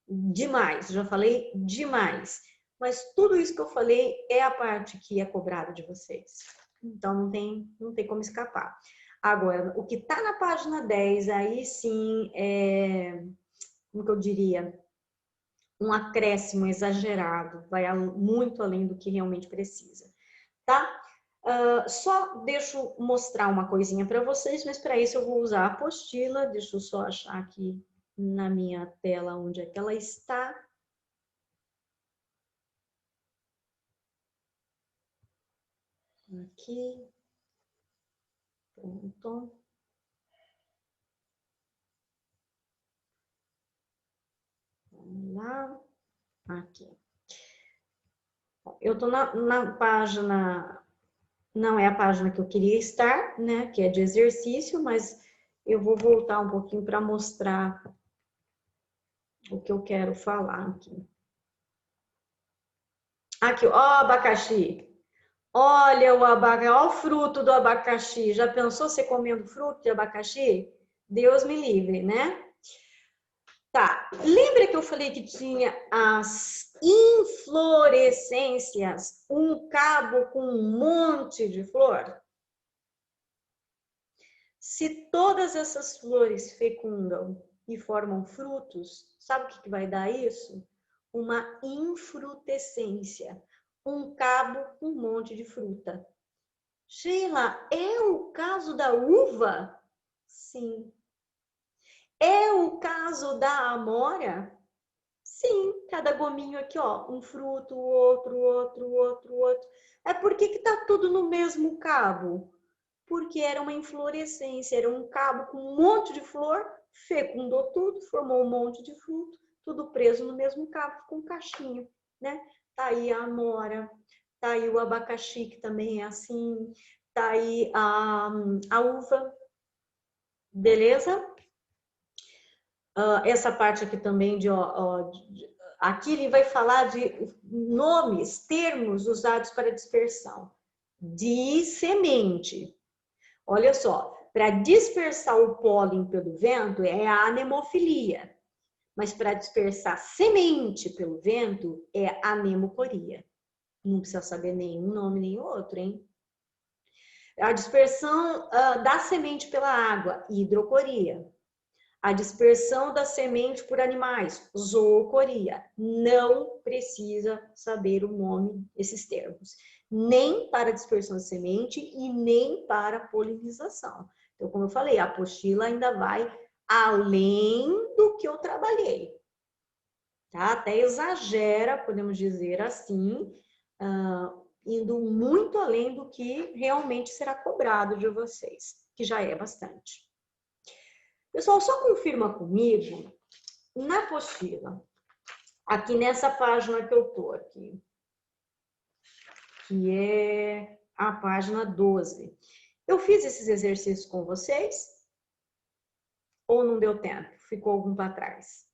demais, já falei demais. Mas tudo isso que eu falei é a parte que é cobrada de vocês. Então, não tem como escapar. Agora, o que está na página 10, aí sim como que eu diria? Um acréscimo exagerado, vai muito além do que realmente precisa, tá? Só deixa eu mostrar uma coisinha para vocês, mas para isso eu vou usar a apostila. Deixa eu só achar aqui na minha tela onde é que ela está. Aqui. Pronto. Vamos lá. Aqui. Eu estou na página, não é a página que eu queria estar, né? Que é de exercício, mas eu vou voltar um pouquinho para mostrar o que eu quero falar aqui. Aqui, ó, abacaxi. Olha o abacaxi, olha o fruto do abacaxi. Já pensou você comendo fruto de abacaxi? Deus me livre, né? Tá, lembra que eu falei que tinha as inflorescências, um cabo com um monte de flor? Se todas essas flores fecundam e formam frutos, sabe o que vai dar isso? Uma infrutescência, um cabo com um monte de fruta. Sheila, é o caso da uva? Sim. É o caso da amora? Sim, cada gominho aqui, ó, um fruto, outro, outro, outro, outro. É porque que tá tudo no mesmo cabo? Porque era uma inflorescência, era um cabo com um monte de flor, fecundou tudo, formou um monte de fruto, tudo preso no mesmo cabo, com um cachinho, né? Tá aí a amora, tá aí o abacaxi, que também é assim, tá aí a uva, beleza? Essa parte aqui também aqui ele vai falar de nomes, termos usados para dispersão. De semente. Olha só, para dispersar o pólen pelo vento é a anemofilia, mas para dispersar semente pelo vento é a anemocoria. Não precisa saber nenhum nome nem outro, hein? A dispersão da semente pela água, hidrocoria. A dispersão da semente por animais, zoocoria. Não precisa saber o nome desses termos, nem para dispersão de semente e nem para polinização. Então, como eu falei, a apostila ainda vai além do que eu trabalhei, tá? Até exagera, podemos dizer assim, indo muito além do que realmente será cobrado de vocês, que já é bastante. Pessoal, só confirma comigo, na apostila, aqui nessa página que eu tô aqui, que é a página 12. Eu fiz esses exercícios com vocês? Ou não deu tempo? Ficou algum para trás?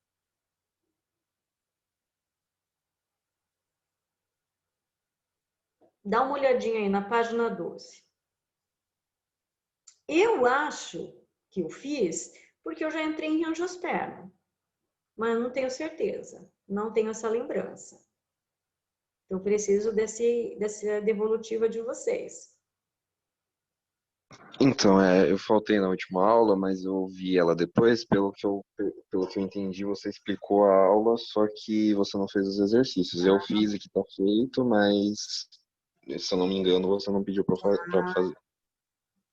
Dá uma olhadinha aí na página 12. Eu acho que eu fiz porque eu já entrei em angiosperma, mas não tenho certeza, não tenho essa lembrança. Eu preciso dessa devolutiva de vocês. Então, eu faltei na última aula, mas eu vi ela depois. Pelo que eu entendi, você explicou a aula, só que você não fez os exercícios. Eu fiz aqui, tá feito, mas, se eu não me engano, você não pediu pra fazer.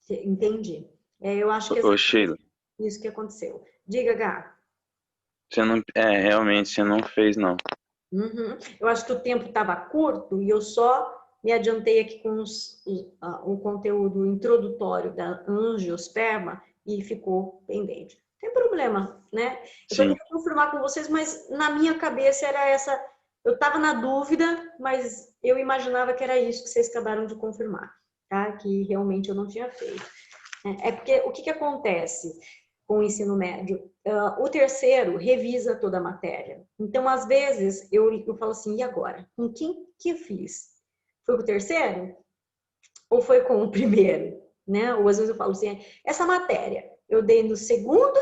Entendi. Eu acho que Ô, Sheila, isso que aconteceu. Diga, Gá. você não, realmente você não fez, não. Uhum. Eu acho que o tempo estava curto e eu só me adiantei aqui com o conteúdo introdutório da angiosperma e ficou pendente. Não tem problema, né? Eu só Sim, queria confirmar com vocês, mas na minha cabeça era essa. Eu estava na dúvida, mas eu imaginava que era isso que vocês acabaram de confirmar, tá? Que realmente eu não tinha feito. É porque o que acontece? com o ensino médio. O terceiro revisa toda a matéria. Então, às vezes, eu falo assim, e agora? Com quem que eu fiz? Foi com o terceiro? Ou foi com o primeiro? Né? Ou às vezes eu falo assim, essa matéria eu dei no segundo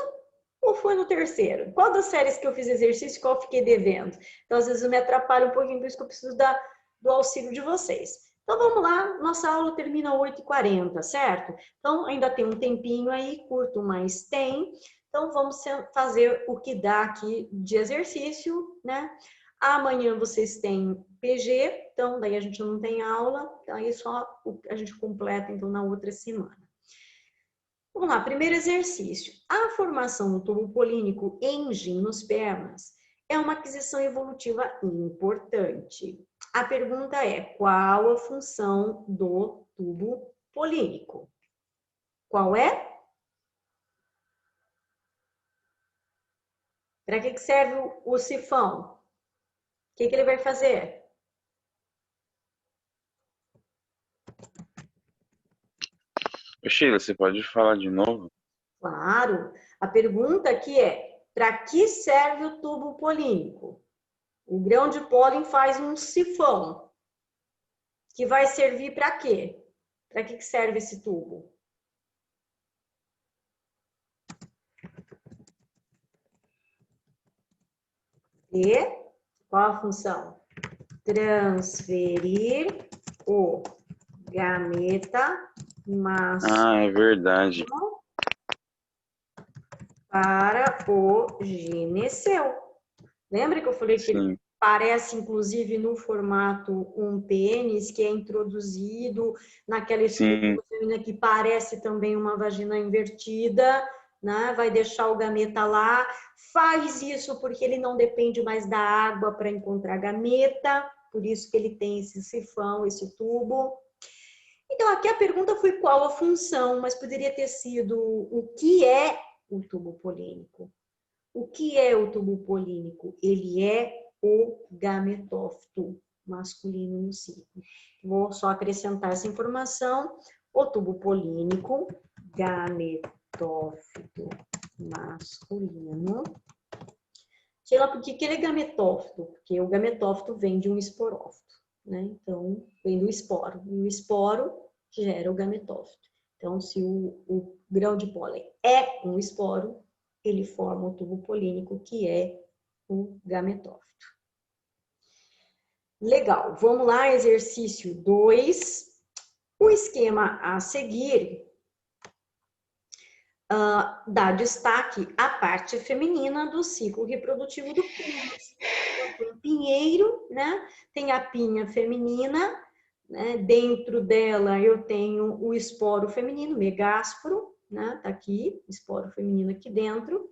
ou foi no terceiro? Qual das séries que eu fiz exercício, qual eu fiquei devendo? Então, às vezes eu me atrapalho um pouquinho, por isso que eu preciso do auxílio de vocês. Então, vamos lá, nossa aula termina às 8h40, certo? Então, ainda tem um tempinho aí, curto, mas tem. Então, vamos fazer o que dá aqui de exercício, né? Amanhã vocês têm PG, então daí a gente não tem aula, aí só a gente completa então na outra semana. Vamos lá, primeiro exercício. A formação do tubo polínico em gimnospermas é uma aquisição evolutiva importante. A pergunta é, qual a função do tubo polínico? Qual é? Para que serve o sifão? O que ele vai fazer? Sheila, você pode falar de novo? Claro. A pergunta aqui é, para que serve o tubo polínico? O grão de pólen faz um sifão, que vai servir para quê? Para que serve esse tubo? E qual a função? Transferir o gameta masculino Ah, é verdade. para o gineceu. Lembra que eu falei que ele Sim, parece, inclusive, no formato um pênis, que é introduzido naquela estrutura sim, feminina que parece também uma vagina invertida, né? Vai deixar o gameta lá. Faz isso porque ele não depende mais da água para encontrar gameta, por isso que ele tem esse sifão, esse tubo. Então, aqui a pergunta foi qual a função, mas poderia ter sido o que é o tubo polínico. O que é o tubo polínico? Ele é o gametófito masculino no ciclo. Vou só acrescentar essa informação. O tubo polínico, gametófito masculino. Sei lá por que ele é gametófito, porque o gametófito vem de um esporófito, né? Então, vem do esporo. E o esporo gera o gametófito. Então, se o grão de pólen é um esporo, ele forma o tubo polínico, que é o gametófito. Legal, vamos lá, exercício 2. O esquema a seguir dá destaque à parte feminina do ciclo reprodutivo do pinus. Então, tem pinheiro, né? Tem a pinha feminina, né? Dentro dela eu tenho o esporo feminino, megásporo, né? Tá aqui, esporo feminino aqui dentro.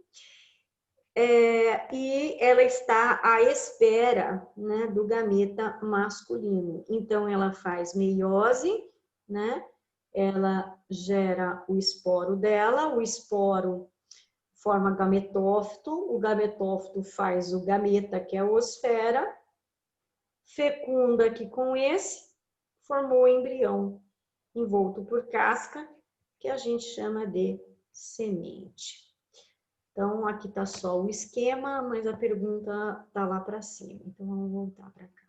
E ela está à espera, né, do gameta masculino. Então, ela faz meiose, né? Ela gera o esporo dela, o esporo forma gametófito, o gametófito faz o gameta, que é a oosfera, fecunda aqui com esse, formou o embrião, envolto por casca, que a gente chama de semente. Então, aqui está só o esquema, mas a pergunta está lá para cima. Então, vamos voltar para cá.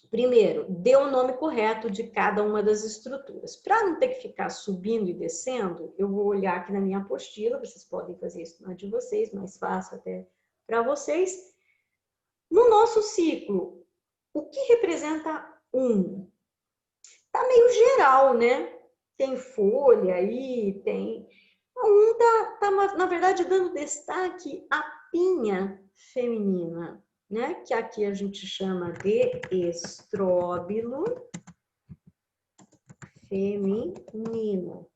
Primeiro, dê o nome correto de cada uma das estruturas. Para não ter que ficar subindo e descendo, eu vou olhar aqui na minha apostila, vocês podem fazer isso na de vocês, mais fácil até para vocês. No nosso ciclo, o que representa 1? Está meio geral, né? Tem folha aí, tem... tá, na verdade, dando destaque à pinha feminina, né? Que aqui a gente chama de estróbilo feminino.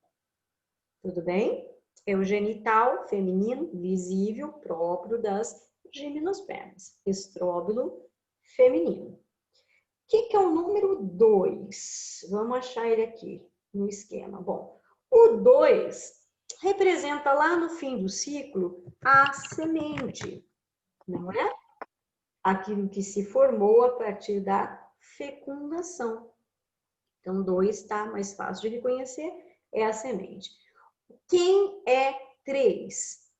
Tudo bem? É o genital feminino, visível, próprio das gimnospermas. Estróbilo feminino. O que é o número 2? Vamos achar ele aqui no esquema. Bom, o 2 representa lá no fim do ciclo a semente, não é? Aquilo que se formou a partir da fecundação. Então, 2 está mais fácil de reconhecer, é a semente. Quem é 3?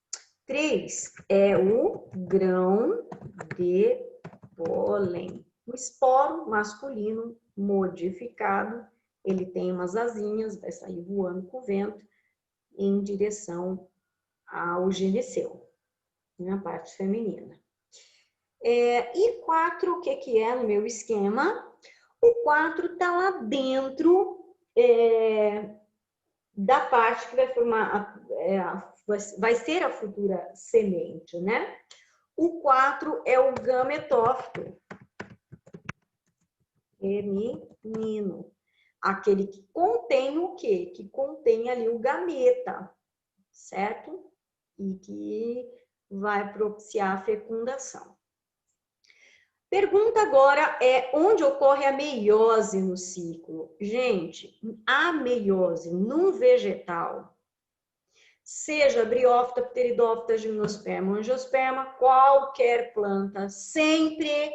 3 é o grão de pólen. O esporo masculino modificado, ele tem umas asinhas, vai sair voando com o vento em direção ao gineceu, na parte feminina. E 4, o que é no meu esquema? O 4 está lá dentro da parte que vai formar, vai ser a futura semente, né? O 4 é o gametófito feminino. Aquele que contém o quê? Que contém ali o gameta, certo? E que vai propiciar a fecundação. Pergunta agora é onde ocorre a meiose no ciclo. Gente, a meiose num vegetal, seja briófita, pteridófita, gimnosperma, angiosperma, qualquer planta, sempre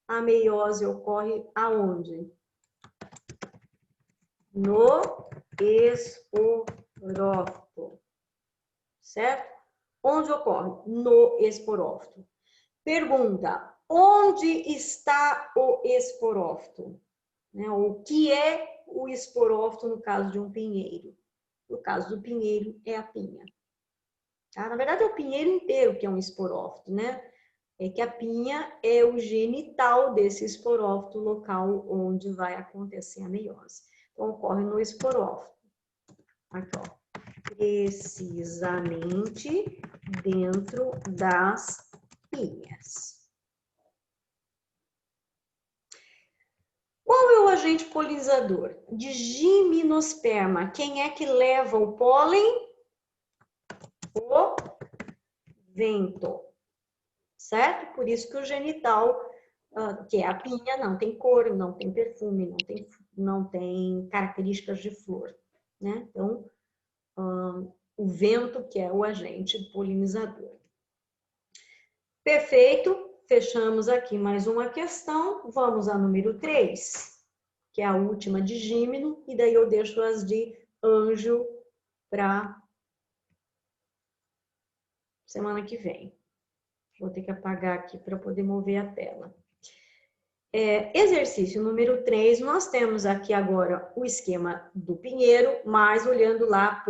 a meiose ocorre aonde? No esporófito, certo? Onde ocorre? No esporófito. Pergunta, onde está o esporófito? O que é o esporófito no caso de um pinheiro? No caso do pinheiro, é a pinha. Tá? Na verdade, é o pinheiro inteiro que é um esporófito, né? É que a pinha é o genital desse esporófito, local onde vai acontecer a meiose. Então, ocorre no esporófito. Aqui, ó. Precisamente dentro das pinhas. Qual é o agente polinizador? De gimnosperma. Quem é que leva o pólen? O vento. Certo? Por isso que o genital, que é a pinha, não tem cor, não tem perfume, não tem características de flor. Né? Então, o vento que é o agente polinizador. Perfeito. Fechamos aqui mais uma questão. Vamos a número 3, que é a última de Gímeno, e daí eu deixo as de Anjo para semana que vem. Vou ter que apagar aqui para poder mover a tela. Exercício número 3, nós temos aqui agora o esquema do pinheiro, mas olhando lá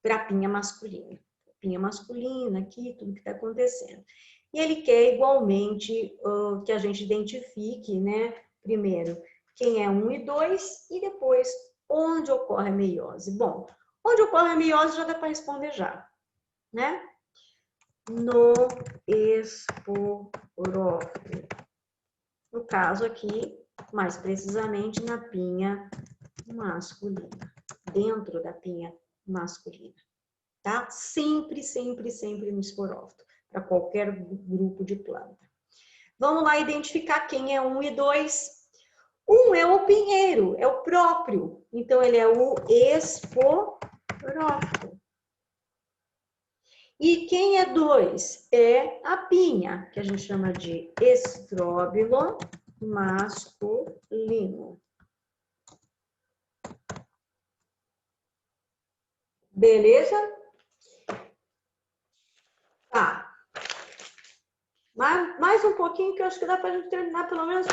para a pinha masculina. Pinha masculina aqui, tudo que está acontecendo. E ele quer igualmente que a gente identifique, né? Primeiro, quem é 1 e 2 e depois onde ocorre a meiose. Bom, onde ocorre a meiose já dá para responder já, né? No esporófito. No caso aqui, mais precisamente na pinha masculina, dentro da pinha masculina, tá? Sempre, sempre, sempre no esporófito, para qualquer grupo de planta. Vamos lá identificar quem é 1 e 2. 1 é o pinheiro, é o próprio, então ele é o esporófito. E quem é 2? É a pinha, que a gente chama de estróbilo masculino. Beleza? Tá. Mais um pouquinho que eu acho que dá para a gente terminar pelo menos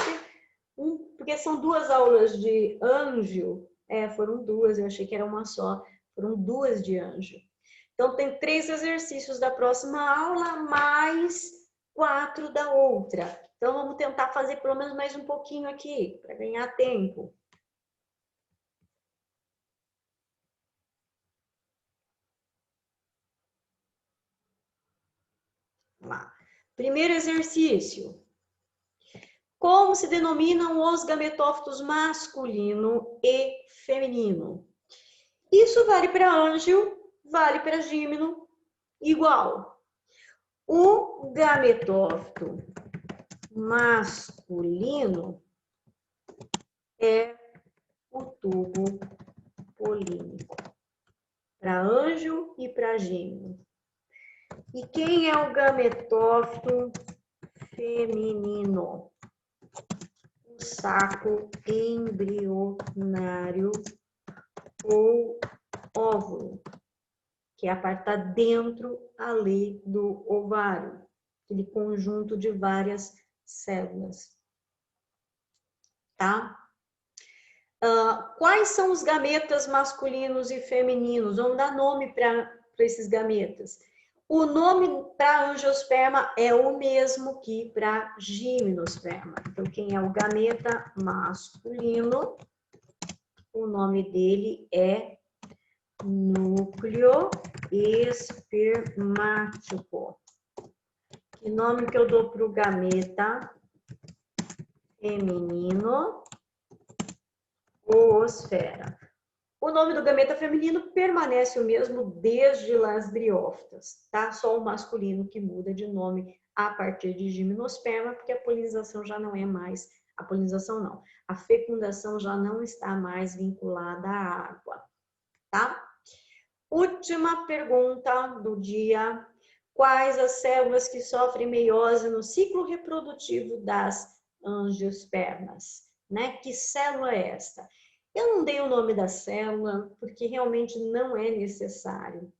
porque são 2 aulas de Anjo. Foram 2, eu achei que era uma só. Foram 2 de Anjo. Então, tem 3 exercícios da próxima aula, mais 4 da outra. Então, vamos tentar fazer pelo menos mais um pouquinho aqui, para ganhar tempo. Vamos lá. Primeiro exercício. Como se denominam os gametófitos masculino e feminino? Isso vale para Ângio, vale para Gímeno, igual. O gametófito masculino é o tubo polínico, para Ângio e para Gímeno. E quem é o gametófito feminino? O saco embrionário ou óvulo, que é a parte que está dentro ali do ovário, aquele conjunto de várias células, tá? Quais são os gametas masculinos e femininos? Vamos dar nome para esses gametas. O nome para angiosperma é o mesmo que para gimnosperma. Então, quem é o gameta masculino, o nome dele é núcleo espermático. Que nome que eu dou para o gameta feminino? Oosfera. O nome do gameta feminino permanece o mesmo desde las briófitas, tá? Só o masculino que muda de nome a partir de gimnosperma, porque a polinização já não é mais, a polinização não, a fecundação já não está mais vinculada à água, tá? Última pergunta do dia. Quais as células que sofrem meiose no ciclo reprodutivo das angiospermas? Né? Que célula é esta? Eu não dei o nome da célula porque realmente não é necessário.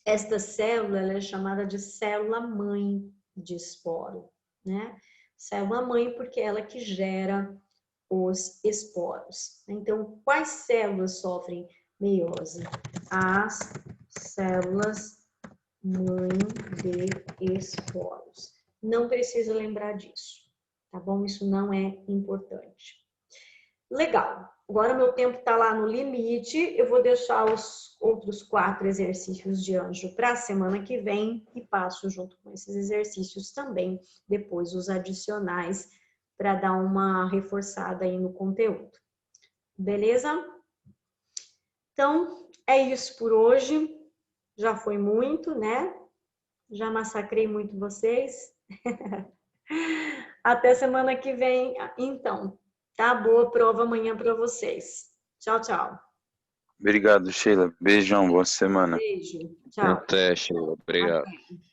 Esta célula ela é chamada de célula-mãe de esporo, né? Célula-mãe porque é ela que gera os esporos. Então, quais células sofrem meiose? As células mãe de esporos. Não precisa lembrar disso, tá bom? Isso não é importante. Legal. Agora meu tempo está lá no limite. Eu vou deixar os outros 4 exercícios de anjo para a semana que vem e passo junto com esses exercícios também depois os adicionais para dar uma reforçada aí no conteúdo. Beleza? Então, é isso por hoje. Já foi muito, né? Já massacrei muito vocês. Até semana que vem, então. Tá? Boa prova amanhã para vocês. Tchau, tchau. Obrigado, Sheila. Beijão, boa semana. Beijo. Tchau. Até, Sheila. Obrigado. Até.